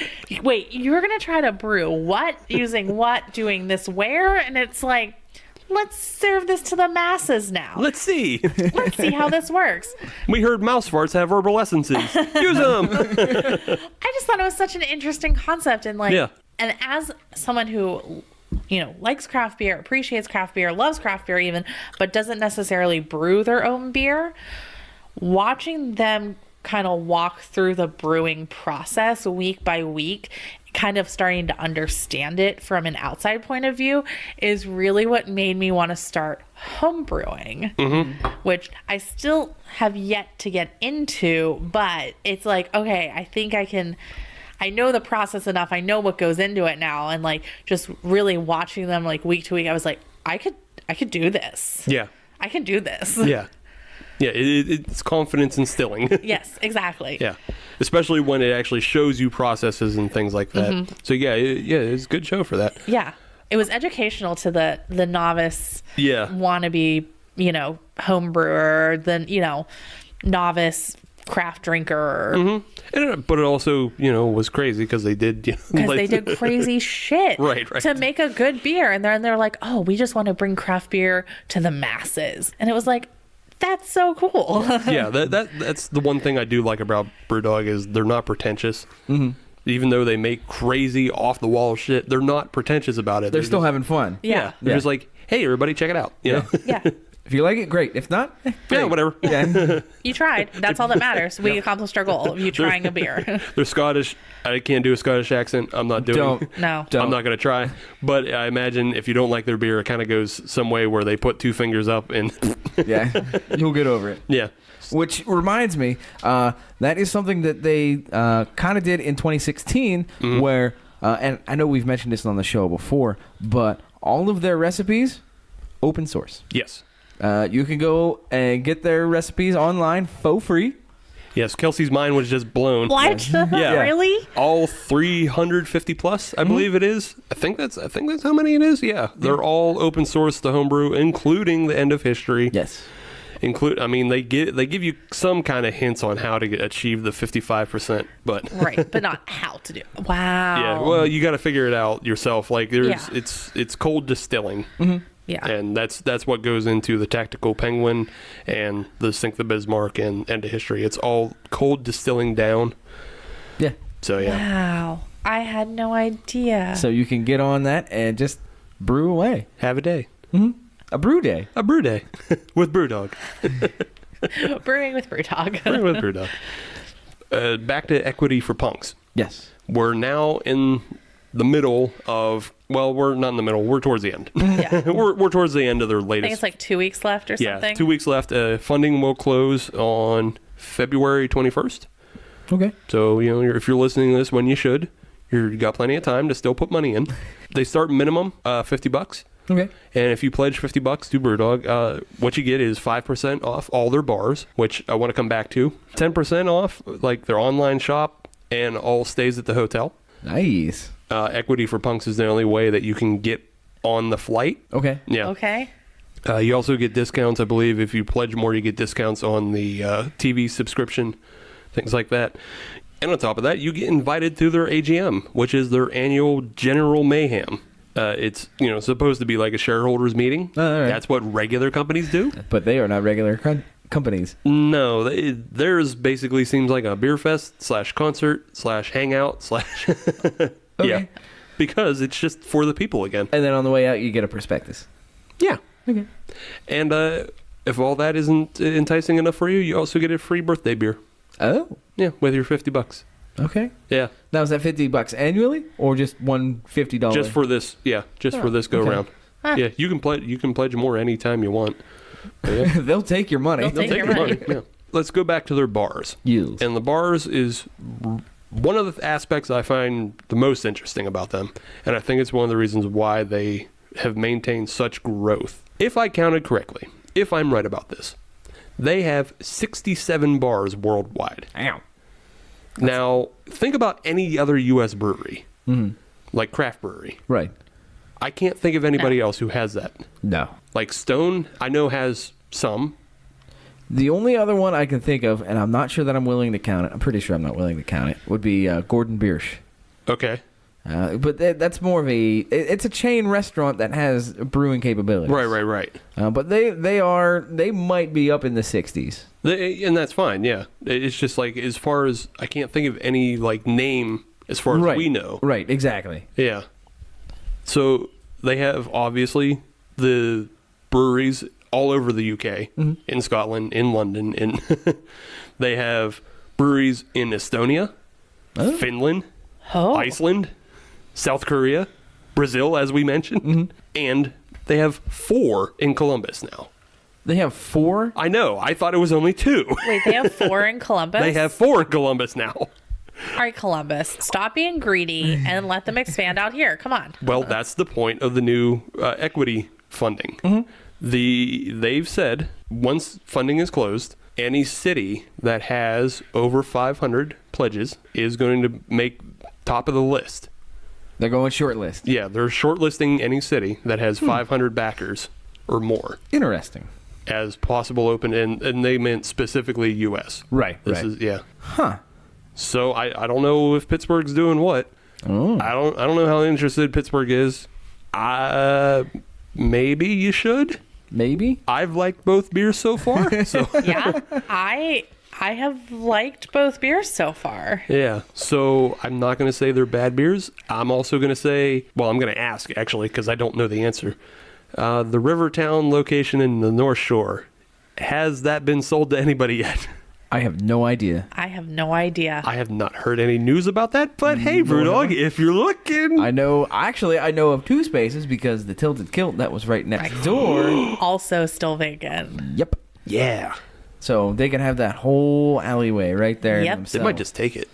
wait, you're going to try to brew what, using what, doing this where? And it's like, let's serve this to the masses now. Let's see. Let's see how this works. We heard mouse farts have herbal essences. Use them. I just thought it was such an interesting concept. And Yeah. and as someone who likes craft beer, appreciates craft beer, loves craft beer even, but doesn't necessarily brew their own beer, watching them kind of walk through the brewing process week by week, kind of starting to understand it from an outside point of view is really what made me want to start home brewing, which I still have yet to get into, but it's like, okay, I think I know the process enough. I know what goes into it now. And like, just really watching them like week to week, I was like, I could do this. Yeah. I can do this. Yeah. Yeah. It's confidence instilling. Yes, exactly. Yeah. Especially when it actually shows you processes and things like that. So yeah, it's a good show for that. Yeah. It was educational to the novice Yeah. wannabe, home brewer, the, novice craft drinker. But it also, was crazy because they did, Because they did crazy shit Right. to make a good beer. And they're like, oh, we just want to bring craft beer to the masses. And it was like, that's so cool. Yeah, that's the one thing I do like about Brewdog is they're not pretentious. Even though they make crazy off the wall shit, they're not pretentious about it. They're still having fun. Yeah. They're Yeah. just like, hey, everybody, check it out. You know? Yeah. If you like it, great. If not, Yeah, whatever. yeah. You tried. That's all that matters. We accomplished our goal of you trying a beer. They're Scottish. I can't do a Scottish accent. I'm not doing. Don't. No. Don't. I'm not going to try. But I imagine if you don't like their beer, it kind of goes some way where they put 2 fingers up and Yeah. You'll get over it. yeah. Which reminds me, that is something that they kind of did in 2016 where, and I know we've mentioned this on the show before, but all of their recipes, open source. Yes. You can go and get their recipes online for free. Yes. Kelsey's mind was just blown. What? Yeah. Really? All 350 plus, I believe it is. I think that's how many it is. Yeah. They're all open source to homebrew, including the end of history. Yes. They give you some kind of hints on how to achieve the 55%, but Right, but not how to do it. Wow. yeah, well, you got to figure it out yourself. Like there's, Yeah. it's cold distilling, Yeah. and that's what goes into the Tactical Penguin and the Sink the Bismarck and End of History. It's all cold distilling down. Yeah. So yeah, Wow. I had no idea. So you can get on that and just brew away. have a day, A brew day. a brew day with Brewdog. Brewing with Brewdog. Brewing with Brewdog. Back to equity for punks. Yes. We're now in the middle of, well, we're not in the middle. We're towards the end. Yeah. we're towards the end of their I think latest. it's like 2 weeks left or yeah, something. 2 weeks left. Funding will close on February 21st. Okay. So, if you're listening to this when you should, you got plenty of time to still put money in. They start minimum $50. Okay. And if you pledge $50 to Brewdog, what you get is 5% off all their bars, which I want to come back to. 10% off like their online shop and all stays at the hotel. Nice. Equity for punks is the only way that you can get on the flight. Okay. Yeah. Okay. You also get discounts, I believe. If you pledge more, you get discounts on the TV subscription, things like that. And on top of that, you get invited to their AGM, which is their annual General Mayhem. It's supposed to be like a shareholders meeting. Oh, all right. That's what regular companies do. But they are not regular companies. No, theirs basically seems like a beer fest / concert / hangout / yeah, because it's just for the people again. And then on the way out, you get a prospectus. Yeah. Okay. And if all that isn't enticing enough for you, you also get a free birthday beer. Oh, Yeah, with your $50. okay. Yeah, Now, is that $50 annually or just one $50? just for this. Yeah, just for this go okay. round. Yeah, you can pledge more anytime you want. But yeah, They'll take your money. They'll take your money. Yeah. Let's go back to their bars. Yields. And the bars is one of the aspects I find the most interesting about them, and I think it's one of the reasons why they have maintained such growth. If I counted correctly, if I'm right about this, they have 67 bars worldwide. Ow. Now, think about any other U.S. brewery, like craft brewery. Right. I can't think of anybody else who has that. No. Like Stone, I know has some. The only other one I can think of, and I'm not sure that I'm willing to count it, I'm pretty sure I'm not willing to count it, would be Gordon Biersch. Okay. But that's more of it's a chain restaurant that has brewing capabilities. Right. But they might be up in the 60s. And that's fine, yeah. It's just like, as far as, I can't think of any, like, name as far as we know. Right, exactly. Yeah. So they have, obviously, the breweries all over the UK, in Scotland, in London, and they have breweries in Estonia, Finland, Iceland, South Korea, Brazil, as we mentioned, and they have 4 in Columbus now. They have 4? I know. I thought it was only 2. Wait, they have 4 in Columbus? They have 4 in Columbus now. All right, Columbus, stop being greedy and let them expand out here. Come on. Well, that's the point of the new equity funding. They've said once funding is closed, any city that has over 500 pledges is going to make top of the list. They're going short list. Yeah, they're shortlisting any city that has 500 backers or more Interesting. as possible open, and they meant specifically U.S. Right, This right. is yeah. Huh. So I don't know if Pittsburgh's doing what. Oh. I don't know how interested Pittsburgh is. Maybe you should. Maybe? I've liked both beers so far. So Yeah, I have liked both beers so far. yeah. So I'm not going to say they're bad beers. I'm also going to say, well, I'm going to ask actually because I don't know the answer. The Rivertown location in the North Shore, has that been sold to anybody yet? I have no idea. I have no idea. I have not heard any news about that, but hey, Brewdog, if you're looking. I know of 2 spaces because the Tilted Kilt that was right next door. Also still vacant. Yep. Yeah. So they can have that whole alleyway right there. Yep. They themselves. might just take it.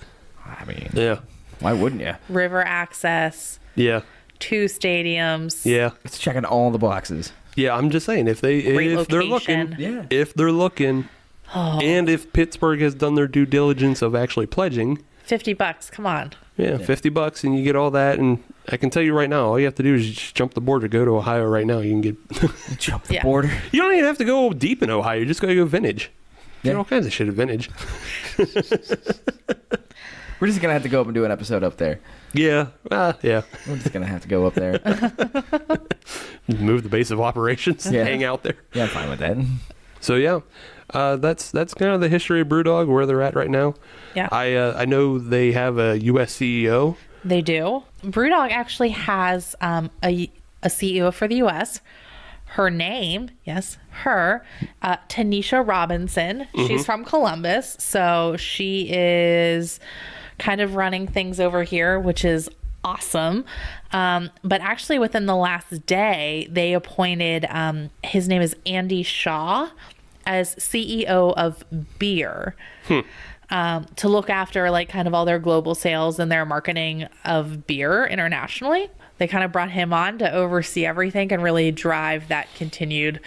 I mean, Yeah. why wouldn't you? River access, Yeah. 2 stadiums. Yeah. It's checking all the boxes. Yeah, I'm just saying if they're looking, location. Yeah. if they're looking, and if Pittsburgh has done their due diligence of actually pledging, $50. Come on. yeah, $50 and you get all that. And I can tell you right now, all you have to do is just jump the border, go to Ohio right now. You can get. Jump the Yeah. border. You don't even have to go deep in Ohio. You just gotta go vintage. You Yeah. get all kinds of shit at vintage. We're just going to have to go up and do an episode up there. Yeah, yeah. We're just going to have to go up there. Move the base of operations. Yeah. Hang out there. Yeah, I'm fine with that. So yeah, that's kind of the history of Brewdog, where they're at right now. Yeah. I know they have a U.S. CEO. They do. Brewdog actually has a CEO for the U.S. Her name, Tanisha Robinson. She's from Columbus, so she is kind of running things over here, which is awesome. But actually, within the last day, they appointed his name is Andy Shaw as CEO of beer. To look after like kind of all their global sales and their marketing of beer internationally. They kind of brought him on to oversee everything and really drive that continued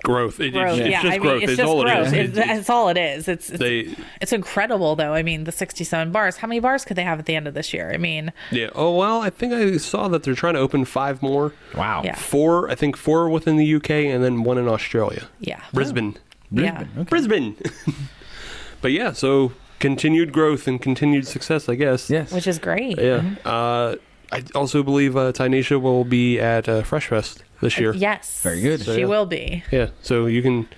Growth. It's growth. just I mean, growth. it's It's just all growth. it is. It's all it is. They- It's incredible though. I mean, the 67 bars. How many bars could they have at the end of this year? I mean, Yeah. Oh well, I think I saw that they're trying to open 5 more. Wow. Yeah. 4. I think 4 within the UK and then 1 in Australia. yeah. Brisbane. Yeah. Okay. Brisbane. But yeah, so continued growth and continued success, I guess. Yes. Which is great. Yeah. I also believe Tynesha will be at Fresh Fest this year. Yes. Very good. She yeah. will be. Yeah. So you can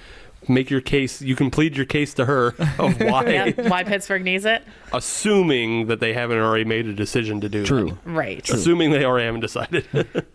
make your case. You can plead your case to her of why, Yep. Why Pittsburgh needs it? assuming that they haven't already made a decision to do. True. that. Right. Assuming they already haven't decided.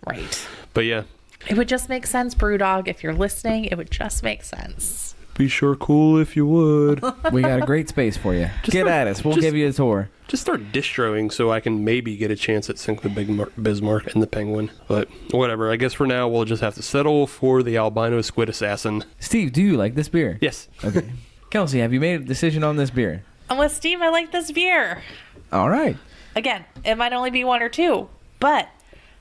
Right. But yeah. It would just make sense, Brewdog. If you're listening, it would just make sense. Be sure cool if you would. We got a great space for you. Get at us. We'll give you a tour. Just start distroing so I can maybe get a chance at Sink the Bismarck and the Penguin. But whatever. I guess for now we'll just have to settle for the Albino Squid Assassin. Steve, do you like this beer? Yes. Okay. Kelsey, have you made a decision on this beer? I'm with Steve. I like this beer. All right. Again, it might only be 1 or 2, but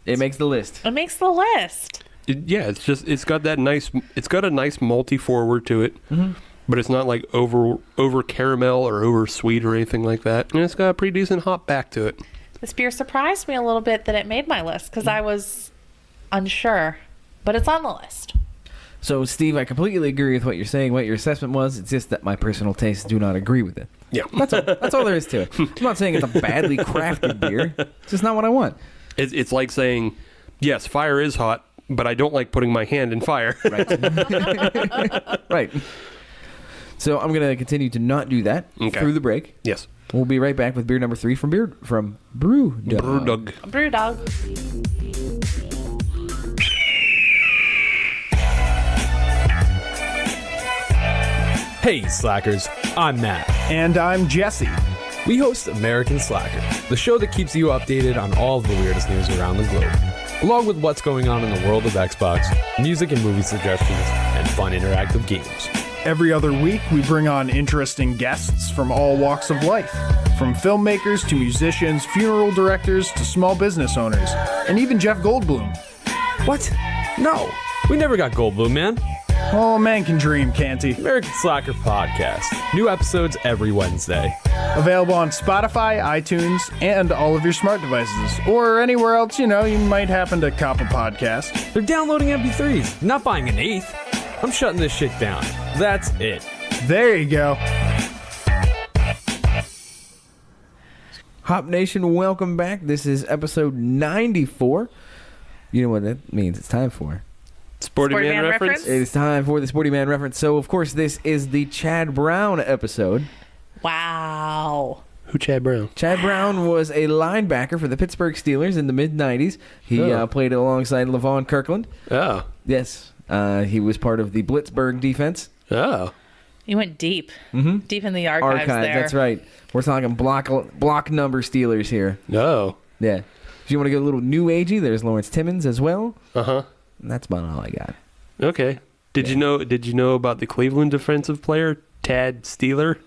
It makes the list. it makes the list. It's got a nice malty forward to it. Mm-hmm. But it's not like over caramel or over sweet or anything like that. And it's got a pretty decent hop back to it. This beer surprised me a little bit that it made my list because I was unsure, but it's on the list. So, Steve, I completely agree with what you're saying, what your assessment was. It's just that my personal tastes do not agree with it. Yeah. That's all there is to it. I'm not saying it's a badly crafted beer. It's just not what I want. It's like saying, yes, fire is hot, but I don't like putting my hand in fire. Right. Right. So I'm going to continue to not do that through the break. Yes. We'll be right back with beer number 3 from Brewdog. Brewdog. Hey, Slackers, I'm Matt. And I'm Jesse. We host American Slacker, the show that keeps you updated on all of the weirdest news around the globe, along with what's going on in the world of Xbox, music and movie suggestions, and fun interactive games. Every other week, we bring on interesting guests from all walks of life, from filmmakers to musicians, funeral directors to small business owners, and even Jeff Goldblum. What? No, we never got Goldblum, man. Oh, a man can dream, can't he? American Slacker Podcast. New episodes every Wednesday. Available on Spotify, iTunes, and all of your smart devices, or anywhere else, you might happen to cop a podcast. They're downloading MP3s, not buying an eighth. I'm shutting this shit down. That's it. There you go. Hop Nation, welcome back. This is episode 94. You know what that means. It's time for Sporty Man reference? It is time for the Sporty Man reference. So, of course, this is the Chad Brown episode. Wow. Who Chad Brown? Chad Brown was a linebacker for the Pittsburgh Steelers in the mid-90s. He played alongside LaVon Kirkland. Oh. Yes. He was part of the Blitzburg defense. Oh. You went deep. Mm-hmm. Deep in the archives there. That's right. We're talking block number Steelers here. No. Yeah. If you want to get a little new agey, there's Lawrence Timmons as well. Uh-huh. And that's about all I got. Okay. Did you know about the Cleveland defensive player, Tad Steeler?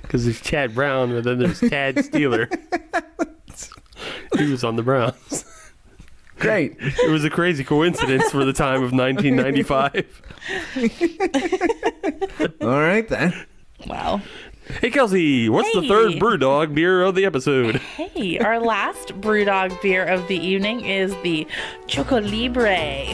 Because there's Chad Brown, and then there's Tad Steeler. He was on the Browns. Great. It was a crazy coincidence for the time of 1995. All right, then. Wow. Hey, Kelsey, what's the third Brewdog beer of the episode? Hey, our last Brewdog beer of the evening is the Choco Libre.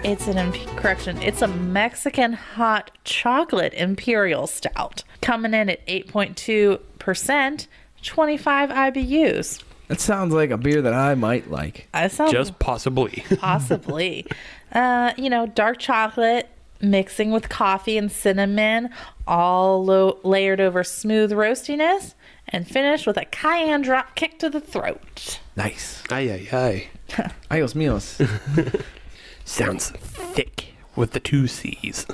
It's it's a Mexican hot chocolate imperial stout. Coming in at 8.2%, 25 IBUs. That sounds like a beer that I might like. Just possibly. Possibly. Dark chocolate mixing with coffee and cinnamon, all layered over smooth roastiness, and finished with a cayenne drop kick to the throat. Nice. Ay, ay, ay. Ayos míos. Sounds thick with the 2 C's.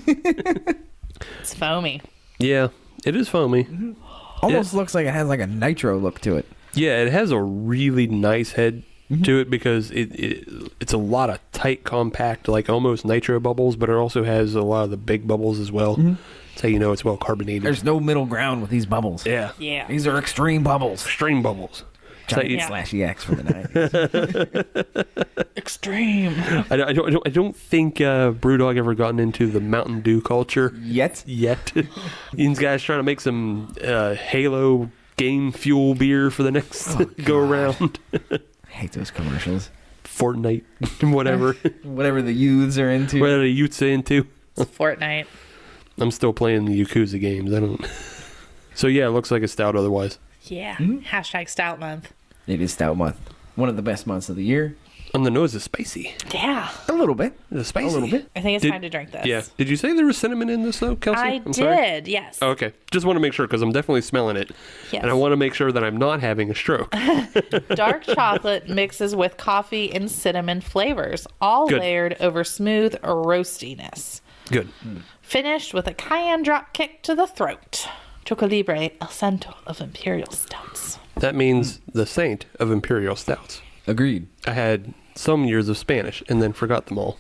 It's foamy. Yeah, it is foamy. Mm-hmm. Almost looks like it has like a nitro look to it. Yeah, it has a really nice head to it because it's a lot of tight, compact, like almost nitro bubbles, but it also has a lot of the big bubbles as well. Mm-hmm. That's how you know it's well carbonated. There's no middle ground with these bubbles. Yeah. Yeah. These are extreme bubbles. Extreme bubbles. Slashy X for the 90s. Extreme. I don't think Brewdog ever gotten into the Mountain Dew culture Yet. These guys trying to make some Halo game fuel beer for the next go around. I hate those commercials. Fortnite, whatever. Whatever the youths are into. Whatever the youths are into. It's Fortnite. I'm still playing the Yakuza games. I don't. So yeah, it looks like a stout otherwise. Yeah. Mm-hmm. # Stout Month. It is Stout Month. One of the best months of the year. On the nose is spicy. Yeah. A little bit. It's spicy. A little bit. I think it's time to drink this. Yeah. Did you say there was cinnamon in this, though, Kelsey? I I'm did, sorry? yes. Oh, okay. Just want to make sure, because I'm definitely smelling it. Yes. And I want to make sure that I'm not having a stroke. Dark chocolate mixes with coffee and cinnamon flavors, all Good. layered over smooth roastiness. Good. Finished with a cayenne drop kick to the throat. Choco Libre, El Santo of Imperial Stouts. That means the saint of imperial stouts. Agreed. I had some years of Spanish and then forgot them all.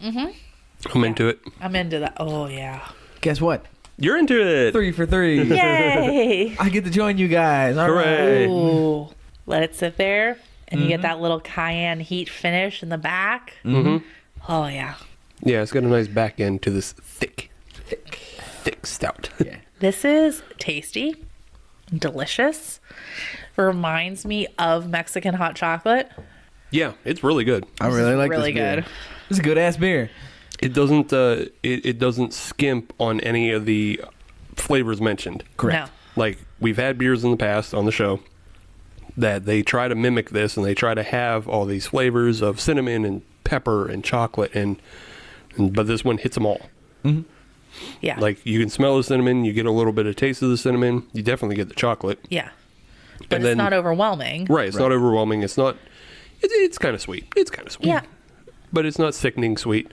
I'm into it. I'm into that. Oh, yeah. Guess what? You're into it. 3 for 3. Yay! I get to join you guys. All right. Hooray. Ooh. Let it sit there, and you get that little cayenne heat finish in the back. Mm-hmm. Oh, yeah. Yeah, it's got a nice back end to this thick stout. Yeah. This is tasty, delicious. Reminds me of Mexican hot chocolate. Yeah, it's really good. I really like really this beer. good. This is a good ass beer. It doesn't it doesn't skimp on any of the flavors mentioned. Correct. No. Like, we've had beers in the past on the show that they try to mimic this, and they try to have all these flavors of cinnamon and pepper and chocolate, but this one hits them all. Yeah. Like, you can smell the cinnamon, you get a little bit of taste of the cinnamon, you definitely get the chocolate. Yeah. But And it's then- not overwhelming. Right, it's not overwhelming. It's not. It's kind of sweet. It's kind of sweet. Yeah. But it's not sickening sweet.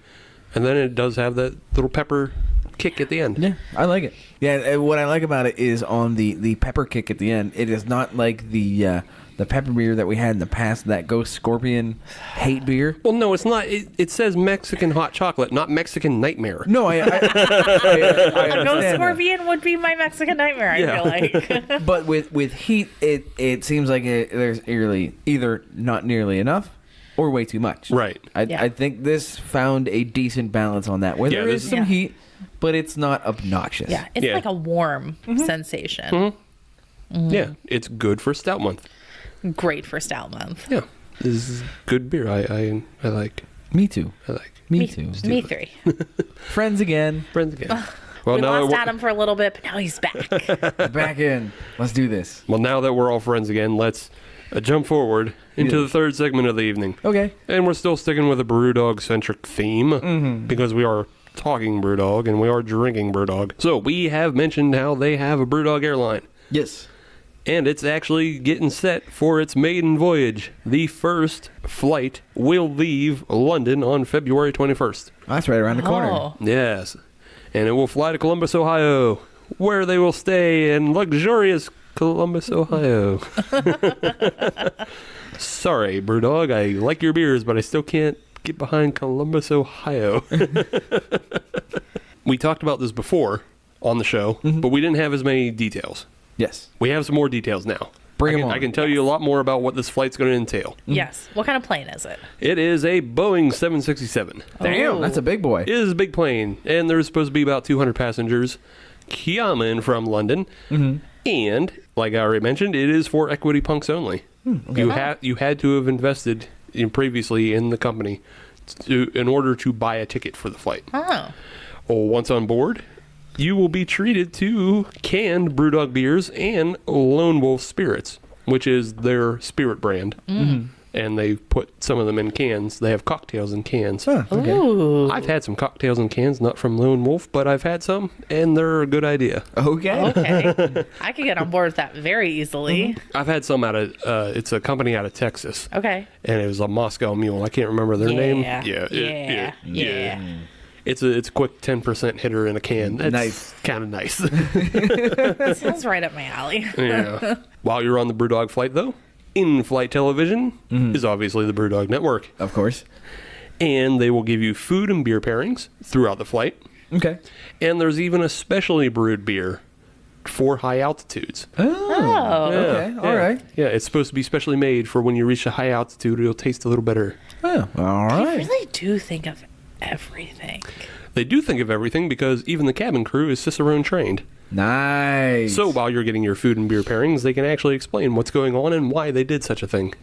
And then it does have that little pepper kick at the end. Yeah, I like it. Yeah, and what I like about it is on the pepper kick at the end. It is not like the pepper beer that we had in the past, that Ghost Scorpion hate beer. Well, no, it's not. It says Mexican hot chocolate, not Mexican nightmare. No, I A understand ghost that. scorpion would be my Mexican nightmare, I Yeah. feel like. But with heat, it seems like there's either not nearly enough or way too much. Right. Yeah. I think this found a decent balance on that, where Yeah, there is this- some Yeah. heat, but it's not obnoxious. Yeah. It's Yeah. like a warm sensation. Yeah, it's good for Stout Month. Great for Stout Month. Yeah, this is good beer. I like. Me too. I like. Me too. Me three. Friends again. Friends again. Well, We now lost that Adam for a little bit, but now he's back. Back in. Let's do this. now that we're all friends again, let's jump forward into the third segment of the evening. Okay. And we're still sticking with a Brewdog centric theme because we are talking Brewdog and we are drinking Brewdog. So we have mentioned how they have a Brewdog airline, Yes. and it's actually getting set for its maiden voyage. The first flight will leave London on February 21st. That's right around the corner. Oh. Yes. And it will fly to Columbus, Ohio, where they will stay in luxurious Columbus, Ohio. Sorry, Brewdog, I like your beers, but I still can't get behind Columbus, Ohio. We talked about this before on the show, but we didn't have as many details. Yes. We have some more details now. Bring 'em I on. can tell you a lot more about what this flight's going to entail. Yes. What kind of plane is it? It is a Boeing 767. Damn. That's a big boy. It is a big plane, and there's supposed to be about 200 passengers coming from London. And, like I already mentioned, it is for equity punks only. You had to have invested previously in the company in order to buy a ticket for the flight. Oh. Once on board, you will be treated to canned Brewdog beers and Lone Wolf Spirits, which is their spirit brand. And they put some of them in cans. They have cocktails in cans. Huh, okay. Ooh. I've had some cocktails in cans, not from Lone Wolf, but I've had some, and they're a good idea. Okay. Okay. I could get on board with that very easily. I've had some out of, it's a company out of Texas, Okay. and it was a Moscow Mule. I can't remember their name. Yeah. It's a quick 10% hitter in a can. That's Nice. kind of nice. That sounds right up my alley. Yeah. While you're on the Brewdog flight, though, in-flight television is obviously the Brewdog Network. Of course. And they will give you food and beer pairings throughout the flight. Okay. And there's even a specially brewed beer for high altitudes. Oh. Okay. All right. Yeah, it's supposed to be specially made for when you reach a high altitude, it'll taste a little better. Oh, all I right. really do think of everything. They do think of everything because even the cabin crew is Cicerone trained. Nice. So while you're getting your food and beer pairings, they can actually explain what's going on and why they did such a thing.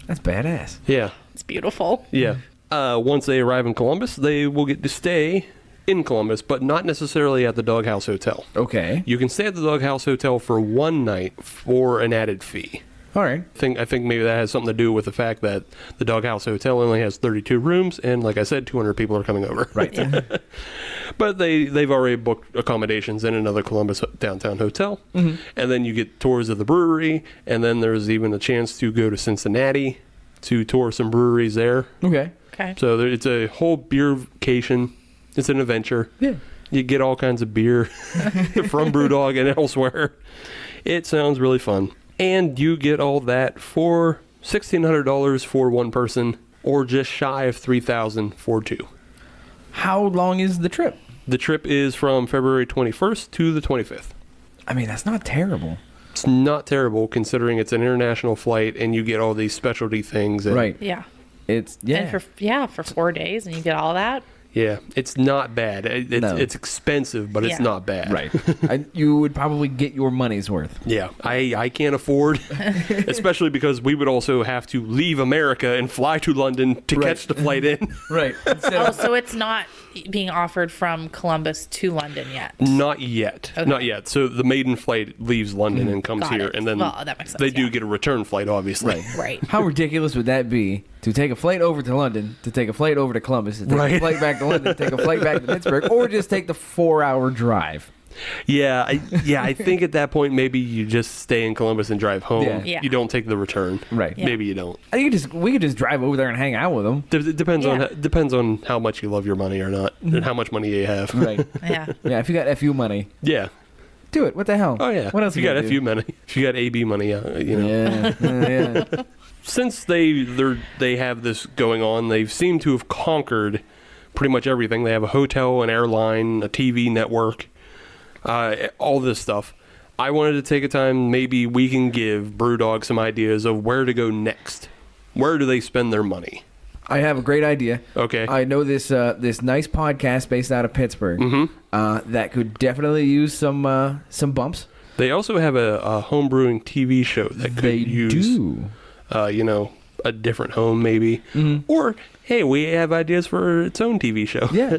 That's badass. Yeah. It's beautiful. Yeah. Once they arrive in Columbus, they will get to stay in Columbus, but not necessarily at the Doghouse Hotel. Okay. You can stay at the Doghouse Hotel for one night for an added fee. All right. I think maybe that has something to do with the fact that the Doghouse Hotel only has 32 rooms, and like I said, 200 people are coming over. Right. But they've already booked accommodations in another Columbus downtown hotel, and then you get tours of the brewery, and then there's even a chance to go to Cincinnati to tour some breweries there. Okay. Okay. So it's a whole beer vacation. It's an adventure. Yeah. You get all kinds of beer from Brewdog and elsewhere. It sounds really fun. And you get all that for $1,600 for one person, or just shy of $3,000 for two. How long is the trip? The trip is from February 21st to the 25th. I mean, that's not terrible. It's not terrible considering it's an international flight and you get all these specialty things. And Right. Yeah. It's And for 4 days, and you get all that. Yeah, it's not bad. It's expensive, but it's Yeah. not bad. Right. You would probably get your money's worth. Yeah, I can't afford, especially because we would also have to leave America and fly to London to Right. catch the flight in. Right. Oh, so it's not being offered from Columbus to London yet. Not yet. Okay. Not yet. So the maiden flight leaves London and comes Got here, it. and then Well, that makes sense, they do yeah. get a return flight, obviously. Right. How ridiculous would that be to take a flight over to London, to take a flight over to Columbus, to take a Right. flight back to London, to take a flight back to Pittsburgh, or just take the 4-hour drive? Yeah, I think at that point maybe you just stay in Columbus and drive home. Yeah. Yeah. You don't take the return. Right. Yeah. Maybe you don't. I think we could just drive over there and hang out with them. It depends Yeah. depends on how much you love your money or not, and how much money you have. Right. Yeah. Yeah, if you got FU money, Yeah. do it. What the hell? Oh yeah. What else If you got gonna FU money? If you got AB money, you know. Yeah. Since they have this going on, they seem to have conquered pretty much everything. They have a hotel, an airline, a TV network, all this stuff. I wanted to take a time, maybe we can give Brewdog some ideas of where to go next. Where do they spend their money? I have a great idea. Okay. I know this nice podcast based out of Pittsburgh that could definitely use some bumps. They also have a home brewing TV show that could They use, do. A different home maybe. Or, hey, we have ideas for its own TV show. Yeah.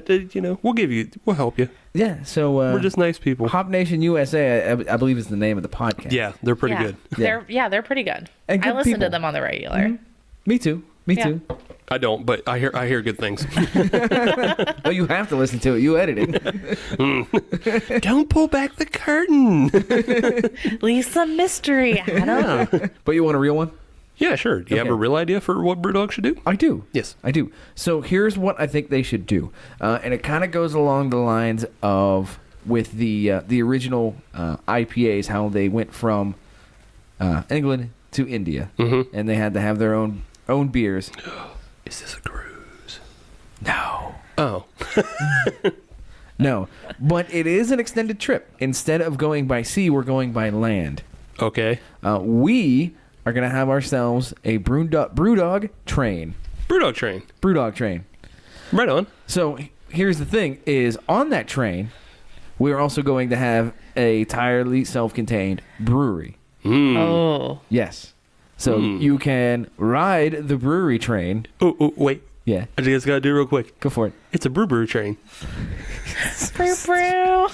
We'll help you. Yeah, so We're just nice people. Hop Nation USA, I believe is the name of the podcast. Yeah, they're pretty good. They're pretty good. And I good listen people. to them on the regular. Me too. Me Yeah. too. I don't, but I hear good things. Oh, you have to listen to it. You edit it. Don't pull back the curtain. Leave some mystery, Adam. But you want a real one? Yeah, sure. Do you have Okay. a real idea for what Brewdog should do? I do. Yes. I do. So here's what I think they should do, and it kind of goes along the lines of with the original IPAs, how they went from England to India, and they had to have their own beers. Is this a cruise? No, Oh. no, but it is an extended trip. Instead of going by sea, we're going by land. Okay. We are gonna have ourselves a Brewdog train. Brewdog train. Brewdog train. Right on. So here's the thing: is on that train, we're also going to have a entirely self-contained brewery. Oh. Yes. So you can ride the brewery train. Oh, wait. Yeah, I just gotta do it real quick. go for it. It's a brew train. Brew, brew.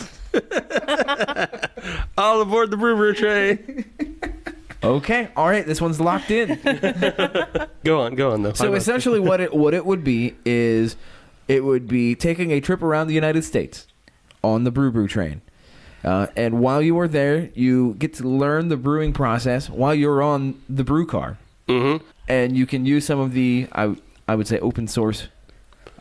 All aboard the brew train. Okay. All right. This one's locked in. Go on though. So essentially, what it would be is it would be taking a trip around the United States on the brew train. And while you are there, you get to learn the brewing process while you're on the brew car. Mm-hmm. And you can use some of the, I would say, open source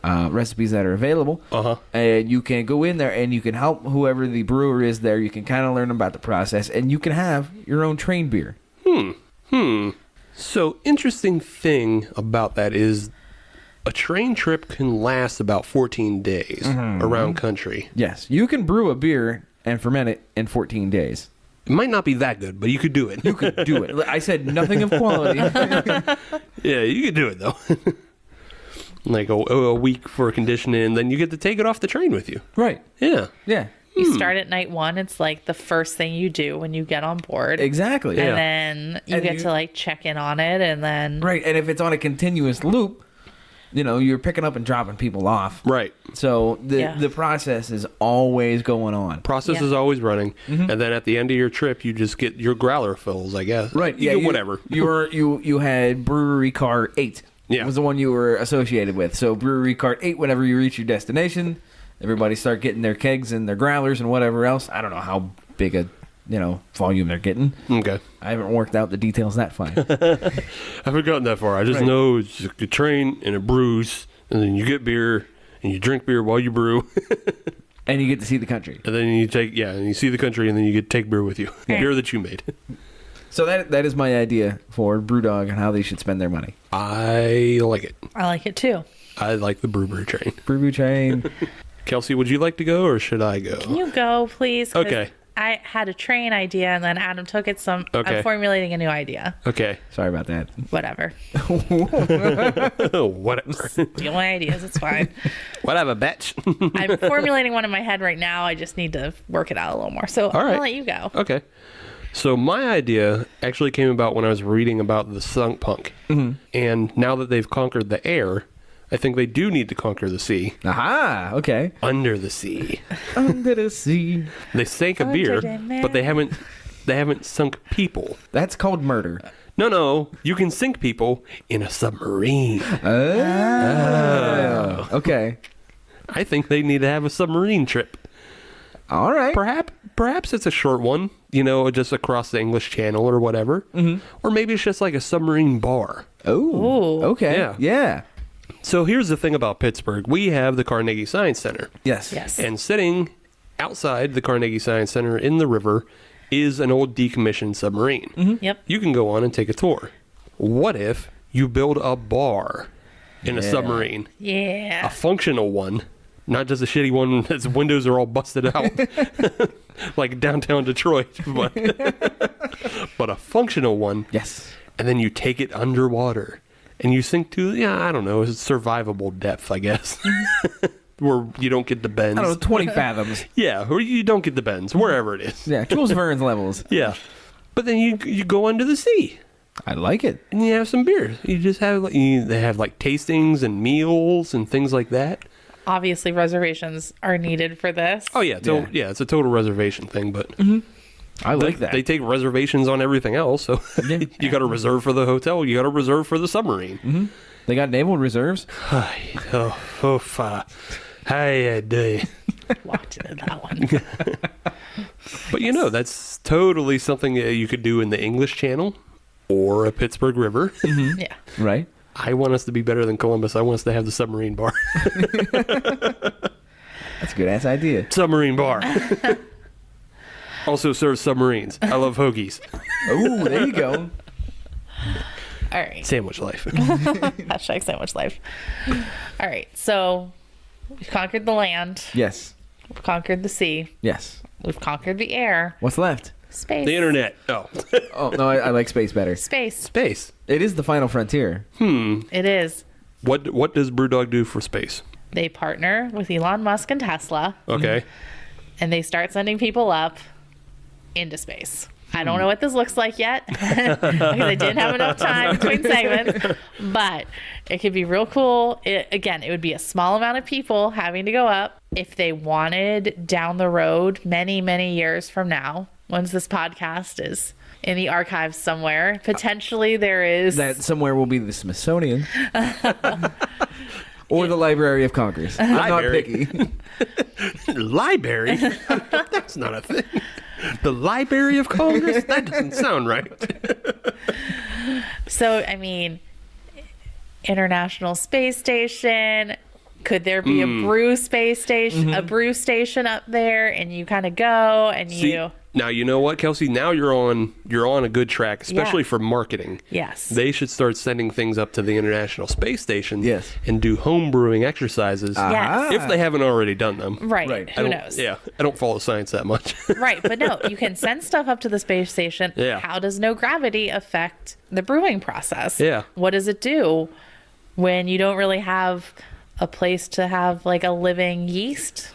recipes that are available. Uh-huh. And you can go in there and you can help whoever the brewer is there. You can kind of learn about the process, and you can have your own train beer. So interesting thing about that is a train trip can last about 14 days around country. Yes, you can brew a beer and ferment it in 14 days. It might not be that good, but you could do it. You could do it. I said nothing of quality. Yeah, you could do it though. Like a week for conditioning, and then you get to take it off the train with you. Right. Yeah. Yeah. You start at night one. It's like the first thing you do when you get on board. Exactly. Yeah. And then you And get you- to like check in on it, and then Right. And if it's on a continuous loop, you're picking up and dropping people off. Right. So the process is always going on. Process is always running, and then at the end of your trip, you just get your growler fills, I guess. Right. You get whatever. You had brewery cart 8. Yeah. Was the one you were associated with. So brewery cart 8, whenever you reach your destination, everybody start getting their kegs and their growlers and whatever else. I don't know how big a volume they're getting. Okay. I haven't worked out the details that fine. I haven't gotten that far. I just know it's just a train and it brews, and then you get beer and you drink beer while you brew. And you get to see the country. And then you and you see the country, and then you get to take beer with you. Beer that you made. So that is my idea for Brewdog and how they should spend their money. I like it. I like it too. I like the brew train. Brew train. Kelsey, would you like to go or should I go? Can you go, please? 'Cause Okay. I had a train idea, and then Adam took it. I'm formulating a new idea. Okay. Sorry about that. Whatever. Whatever. Steal my ideas. It's fine. Whatever, bitch. I'm formulating one in my head right now. I just need to work it out a little more. So All right. I'll let you go. Okay. So my idea actually came about when I was reading about the sunk punk. And now that they've conquered the air, I think they do need to conquer the sea. Aha, okay. Under the sea. Under the sea. They sank a beer, but they haven't sunk people. That's called murder. No, you can sink people in a submarine. Oh. Okay. I think they need to have a submarine trip. All right. Perhaps it's a short one, just across the English Channel or whatever. Or maybe it's just like a submarine bar. Oh. Okay. Yeah. So here's the thing about Pittsburgh. We have the Carnegie Science Center. Yes. And sitting outside the Carnegie Science Center in the river is an old decommissioned submarine. Yep. You can go on and take a tour. What if you build a bar in a submarine? Yeah. A functional one, not just a shitty one that's windows are all busted out, like downtown Detroit, but a functional one. Yes. And then you take it underwater. And you sink to, I don't know, it's survivable depth, I guess. Where you don't get the bends. I don't know, 20 fathoms. Yeah, or you don't get the bends, wherever it is. Yeah, Jules Verne's levels. Yeah. But then you go under the sea. I like it. And you have some beer. You just have, they have tastings and meals and things like that. Obviously, reservations are needed for this. Oh, yeah. It's a total reservation thing, but... I like that. They take reservations on everything else, so you got to reserve for the hotel. You got to reserve for the submarine. They got naval reserves. Walked into that one. But that's totally something that you could do in the English Channel or a Pittsburgh River. Yeah. Right. I want us to be better than Columbus. I want us to have the submarine bar. That's a good ass idea. Submarine bar. Also serves submarines. I love hoagies. Oh, there you go. All right. Sandwich life. Hashtag sandwich life. All right. So we've conquered the land. Yes. We've conquered the sea. Yes. We've conquered the air. What's left? Space. The internet. Oh. Oh, no, I like space better. Space. Space. It is the final frontier. It is. What does Brewdog do for space? They partner with Elon Musk and Tesla, Okay. and they start sending people up into space. I don't know what this looks like yet because I didn't have enough time between segments, but it could be real cool. It would be a small amount of people having to go up. If they wanted down the road, many, many years from now, once this podcast is in the archives somewhere, potentially there is... That somewhere will be the Smithsonian. Or the Library of Congress. I'm not Library. picky. Library? That's not a thing. The Library of Congress? That doesn't sound right. So, I mean, International Space Station. Could there be a brew space station, a brew station up there, and you kind of go and you... Now you know what, Kelsey? Now you're on a good track, especially for marketing. Yes. They should start sending things up to the International Space Station. Yes. And do home brewing exercises. Yes. If they haven't already done them. Right. Who I don't- knows? Yeah. I don't follow science that much. Right. But no, you can send stuff up to the space station. Yeah. How does no gravity affect the brewing process? Yeah. What does it do when you don't really have a place to have like a living yeast?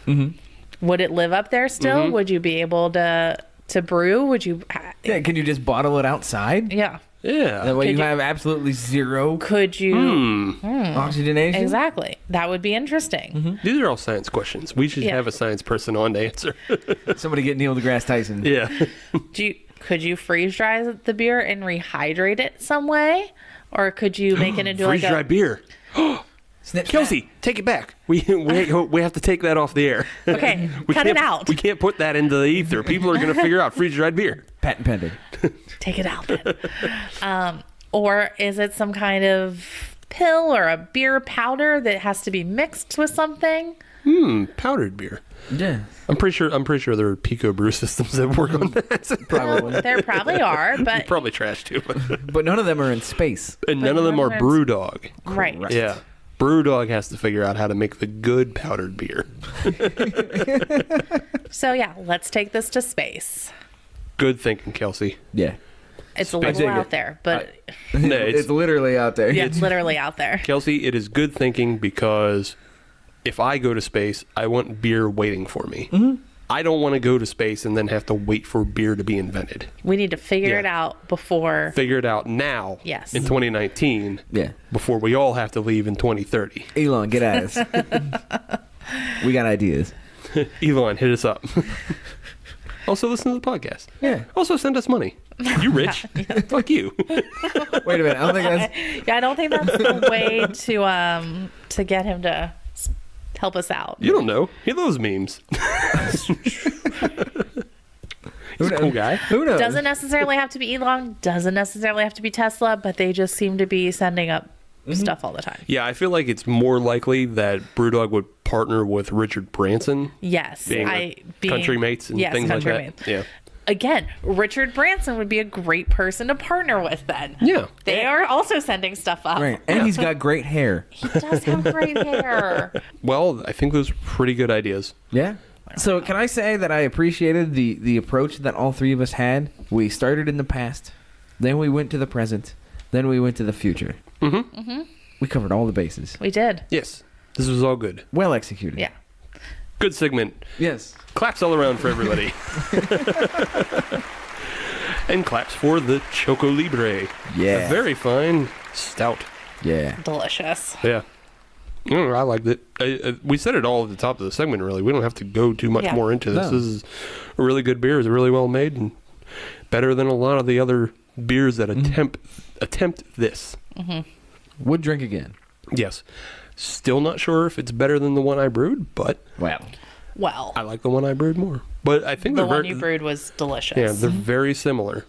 Would it live up there still? Would you be able to to brew? Would you? Yeah, can you just bottle it outside? Yeah. Yeah. That way Could you you- have absolutely zero Could you? oxygenation. Exactly. That would be interesting. These are all science questions. We should Yeah. have a science person on to answer. Somebody get Neil deGrasse Tyson. Yeah. Could you freeze dry the beer and rehydrate it some way, or could you make it into Freeze like dry a? beer. Snip, Kelsey, take it back. We have to take that off the air. Okay, We cut it can't- out. We can't put that into the ether. People are going to figure out freeze dried beer. patent pending. Take it out then. Or is it some kind of pill or a beer powder that has to be mixed with something? Powdered beer. Yeah, I'm pretty sure there are Pico brew systems that work on that. probably. There probably are, but Probably trash too. But none of them are in space. And none of them are Brewdog. right. Yeah. Brewdog has to figure out how to make the good powdered beer. So yeah, let's take this to space. Good thinking, Kelsey. Yeah, It's a dig little it. out there, but No, it's literally out there. yeah, it's literally out there. Kelsey, it is good thinking because if I go to space, I want beer waiting for me. I don't want to go to space and then have to wait for beer to be invented. We need to figure Yeah. it out before. Figure it out now Yes. in 2019 Yeah. before we all have to leave in 2030. Elon, get at us. We got ideas. Elon, hit us up. Also, listen to the podcast. Yeah. Also, send us money. You rich. Fuck you. Wait a minute. I don't think that's. Yeah, I don't think that's the way to get him to help us out. You don't know. He loves memes. He's a cool guy. Who knows? Doesn't necessarily have to be Elon. Doesn't necessarily have to be Tesla. But they just seem to be sending up stuff all the time. Yeah, I feel like it's more likely that Brewdog would partner with Richard Branson, Yes, being country mates and yes, things like country that. mates. Yeah. Again, Richard Branson would be a great person to partner with. Then Yeah. they are also sending stuff up. Right. And he's got great hair. He does have great hair. Well, I think those are pretty good ideas. Yeah. So can I say that I appreciated the approach that all three of us had? We started in the past, then we went to the present, then we went to the future. Mm-hmm. We covered all the bases. We did. Yes. This was all good. Well executed. Yeah. Good segment. Yes. Claps all around for everybody. And claps for the Choco Libre. Yeah. A very fine stout. Yeah. Delicious. Yeah. I liked it. We said it all at the top of the segment, really. We don't have to go too much Yeah. more into this. No. This is a really good beer. It's really well made and better than a lot of the other beers that attempt this. Would drink again. Yes. Still not sure if it's better than the one I brewed, but Well. Well, I like the one I brewed more. But I think the they're one very, you brewed was delicious. yeah, they're very similar.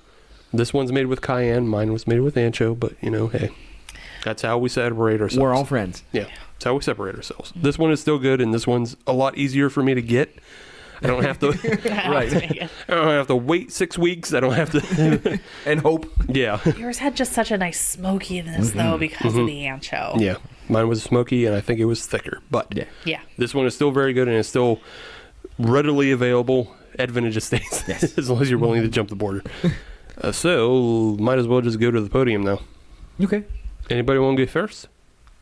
This one's made with cayenne. Mine was made with ancho, but hey, that's how we separate ourselves. We're all friends. Yeah, that's how we separate ourselves. This one is still good, and this one's a lot easier for me to get. I don't have to. Right. I don't have to wait 6 weeks. I don't have to. And hope. Yeah, Yours had just such a nice smokiness though because of the ancho. yeah. Mine was smoky, and I think it was thicker. But Yeah. Yeah. this one is still very good, and it's still readily available at Vintage Estates, as long as you're willing to jump the border. So might as well just go to the podium now. Okay. Anybody want to go first?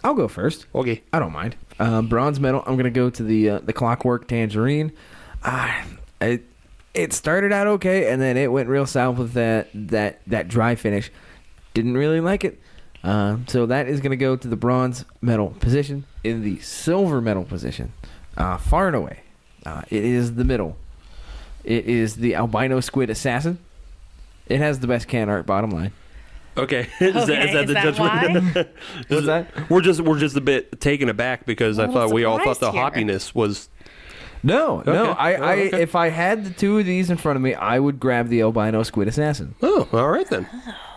I'll go first. Okay. I don't mind. Bronze medal. I'm gonna go to the Clockwork Tangerine. It started out okay, and then it went real south with that dry finish. Didn't really like it. So that is gonna go to the bronze medal position. In the silver medal position, far and away, it is the middle. It is the Albino Squid Assassin. It has the best can art. Bottom line. Okay. Is that the judgment? Why? We're just a bit taken aback because I thought we all thought the surprised here. hoppiness was. No. Okay. If I had the two of these in front of me, I would grab the Albino Squid Assassin. Oh, all right then.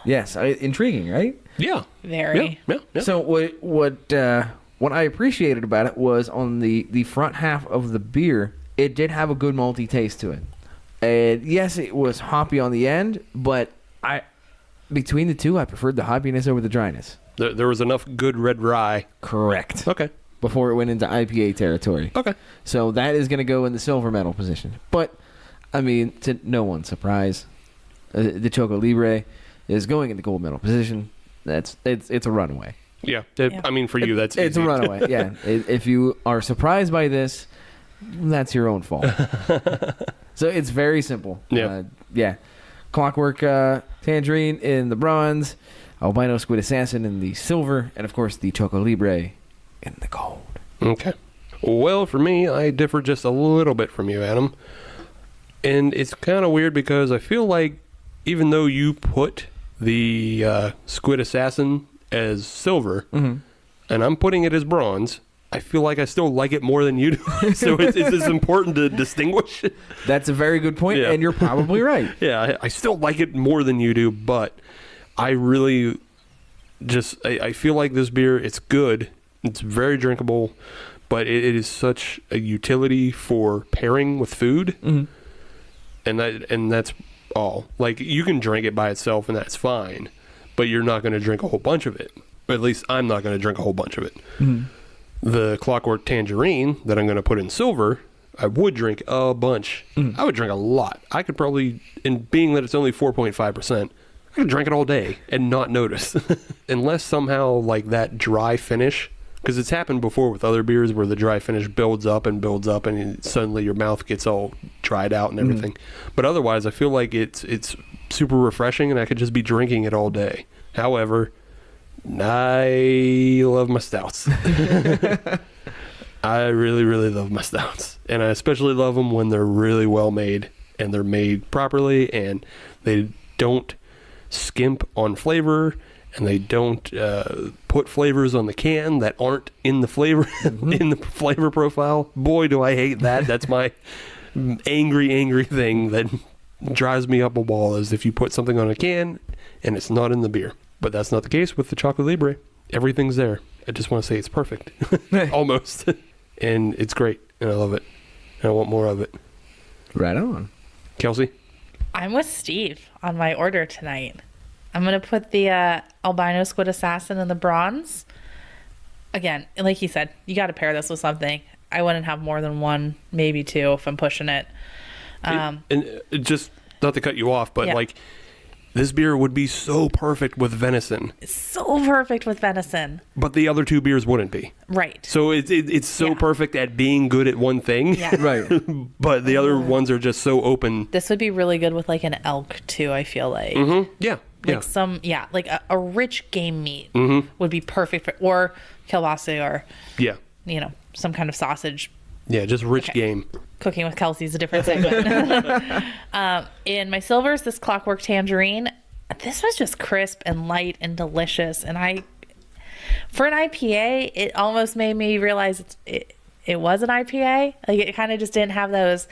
Yes, intriguing, right? Yeah. Very. Yeah. So what I appreciated about it was on the front half of the beer, it did have a good malty taste to it. And yes, it was hoppy on the end, but between the two, I preferred the hoppiness over the dryness. There was enough good red rye. Correct. Okay. Before it went into IPA territory. Okay. So that is going to go in the silver medal position. But, I mean, to no one's surprise, the Choco Libre is going in the gold medal position. It's a runaway. Yeah. Yeah. I mean, for you, that's It's easy. a runaway, yeah. If you are surprised by this, that's your own fault. So it's very simple. Yeah. Yeah. Clockwork Tangerine in the bronze, Albino Squid Assassin in the silver, and of course the Choco Libre in the gold. Okay. Well, for me, I differ just a little bit from you, Adam. And it's kind of weird because I feel like even though you put the Squid Assassin as silver, and I'm putting it as bronze, I feel like I still like it more than you do. So it's important to distinguish. That's a very good point, and you're probably right. Yeah, I still like it more than you do, but I really I feel like this beer, it's good. It's very drinkable, but it is such a utility for pairing with food. And that's all. Like, you can drink it by itself and that's fine, but you're not going to drink a whole bunch of it. At least I'm not going to drink a whole bunch of it. The Clockwork Tangerine that I'm going to put in silver, I would drink a bunch. I would drink a lot. I could probably, and being that it's only 4.5%, I could drink it all day and not notice. Unless somehow, like, that dry finish, because it's happened before with other beers where the dry finish builds up and suddenly your mouth gets all dried out and everything. But otherwise, I feel like it's super refreshing and I could just be drinking it all day. However, I love my stouts. I really, really love my stouts. And I especially love them when they're really well made and they're made properly and they don't skimp on flavor and they don't put flavors on the can that aren't in the flavor in the flavor profile. Boy, do I hate that. That's my angry thing that drives me up a wall, is if you put something on a can and it's not in the beer. But that's not the case with the Choco Libre. Everything's there. I just want to say it's perfect. Almost. And it's great. And I love it. And I want more of it. Right on. Kelsey? I'm with Steve on my order tonight. I'm going to put the Albino Squid Assassin in the bronze. Again, like he said, you got to pair this with something. I wouldn't have more than one, maybe two if I'm pushing it. And just not to cut you off, but like, this beer would be so perfect with venison. It's so perfect with venison. But the other two beers wouldn't be. Right. So it's so perfect at being good at one thing. Yeah. Right. But the other ones are just so open. This would be really good with like an elk too, I feel like. Yeah. Like like a rich game meat would be perfect for, or kielbasa, or some kind of sausage. Yeah, just rich game. Cooking with Kelsey is a different segment. In my silvers, this Clockwork Tangerine, this was just crisp and light and delicious. And for an IPA, it almost made me realize it was an IPA. Like, it kind of just didn't have those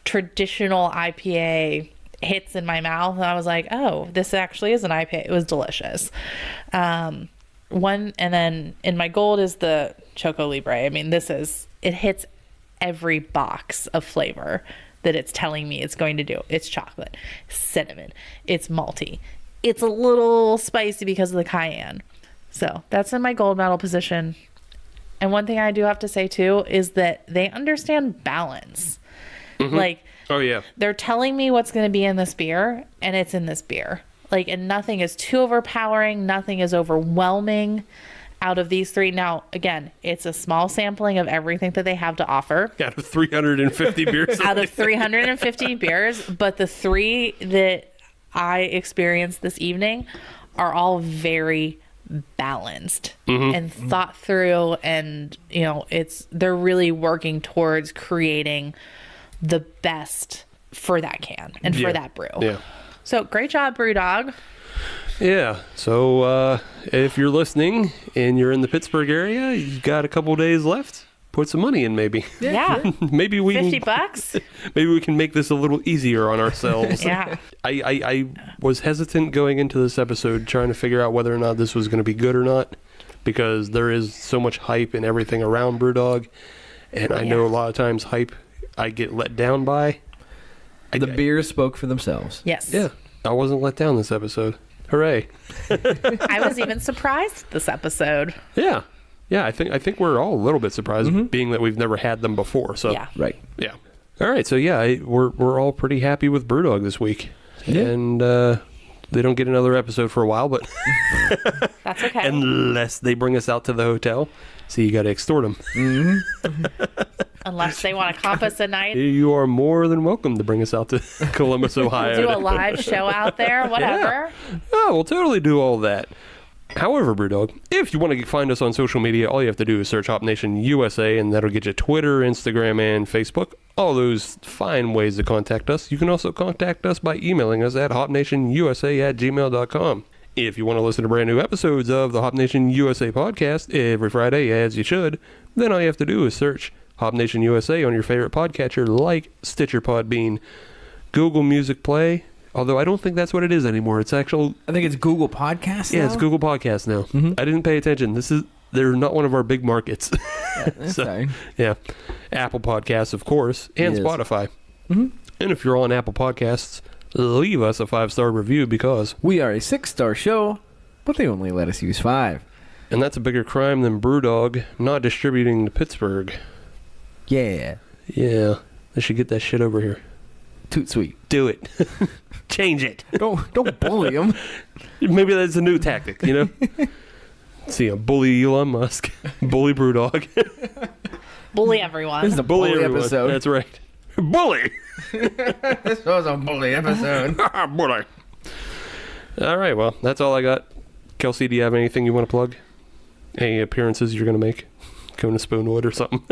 traditional IPA hits in my mouth. And I was like, oh, this actually is an IPA. It was delicious. And then in my gold is the Choco Libre. I mean, it hits every box of flavor that it's telling me it's going to do. It's chocolate, cinnamon, it's malty, it's a little spicy because of the cayenne. So that's in my gold medal position. And one thing I do have to say too is that they understand balance. Like, oh yeah, they're telling me what's going to be in this beer, and it's in this beer. Like, and nothing is too overpowering, nothing is overwhelming out of these three. Now, again, it's a small sampling of everything that they have to offer. Out of 350 beers. Out of 350 beers, but the three that I experienced this evening are all very balanced and thought through, and they're really working towards creating the best for that can and for that brew. Yeah. So great job, Brewdog. Yeah. So if you're listening and you're in the Pittsburgh area, you've got a couple days left. Put some money in, maybe. Yeah. Maybe we $50. Maybe we can make this a little easier on ourselves. Yeah. I was hesitant going into this episode, trying to figure out whether or not this was going to be good or not, because there is so much hype and everything around Brewdog, and I know a lot of times hype I get let down by. The beers spoke for themselves. Yes. Yeah. I wasn't let down this episode. Hooray. I was even surprised this episode. Yeah. Yeah, I think we're all a little bit surprised, being that we've never had them before. So Yeah. Right. Yeah. All right. So we're all pretty happy with Brewdog this week, and they don't get another episode for a while, but That's okay. unless they bring us out to the hotel, so you got to extort them. unless they want to comp us a night. You are more than welcome to bring us out to Columbus, Ohio. Do a live show out there, whatever. Yeah, we'll totally do all that. However, Brewdog, if you want to find us on social media, all you have to do is search Hop Nation USA, and that'll get you Twitter, Instagram, and Facebook. All those fine ways to contact us. You can also contact us by emailing us at hopnationusa@gmail.com. If you want to listen to brand new episodes of the Hop Nation USA podcast every Friday, as you should, then all you have to do is search Hop Nation USA on your favorite podcatcher like Stitcher, Podbean, Google Music Play. Although I don't think that's what it is anymore. It's actual. I think it's Google Podcasts now? Yeah, it's Google Podcasts now. Mm-hmm. I didn't pay attention. They're not one of our big markets. That's fine. Yeah. Apple Podcasts, of course, and Yes. Spotify. Mm-hmm. And if you're on Apple Podcasts, leave us a 5-star review because... We are a 6-star show, but they only let us use 5. And that's a bigger crime than Brewdog not distributing to Pittsburgh. Yeah. Yeah. They should get that shit over here. Toot sweet. Do it. Change it. Don't bully them. Maybe that's a new tactic, you know? See, a bully Elon Musk. Bully Brewdog. Bully everyone. This is a bully everyone. episode. That's right. Bully! This was a bully episode. Bully. All right, well, that's all I got. Kelsey, do you have anything you want to plug? Any appearances you're going to make? Going to Spoonwood or something?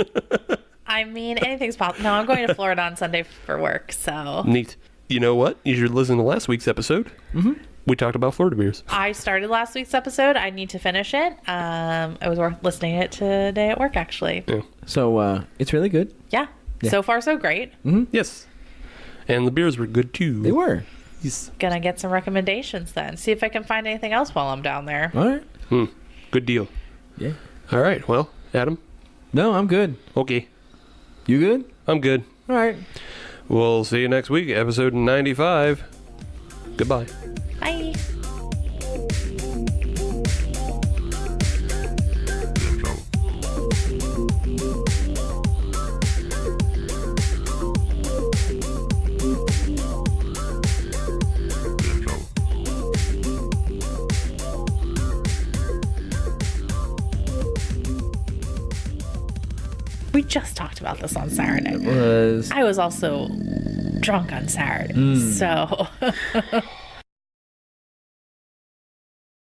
I mean, anything's possible. No, I'm going to Florida on Sunday for work, so. Neat. You know what? You should listen to last week's episode. Mm-hmm. We talked about Florida beers. I started last week's episode. I need to finish it. It was worth listening to it today at work, actually. Yeah. So, it's really good. Yeah. So far, so great. Yes. And the beers were good, too. They were. Yes. Gonna get some recommendations then. See if I can find anything else while I'm down there. All right. Good deal. Yeah. All right. Well, Adam? No, I'm good. Okay. You good? I'm good. All right. We'll see you next week, episode 95. Goodbye. Bye. We just talked about this on Saturday. Was I was also drunk on Saturday, so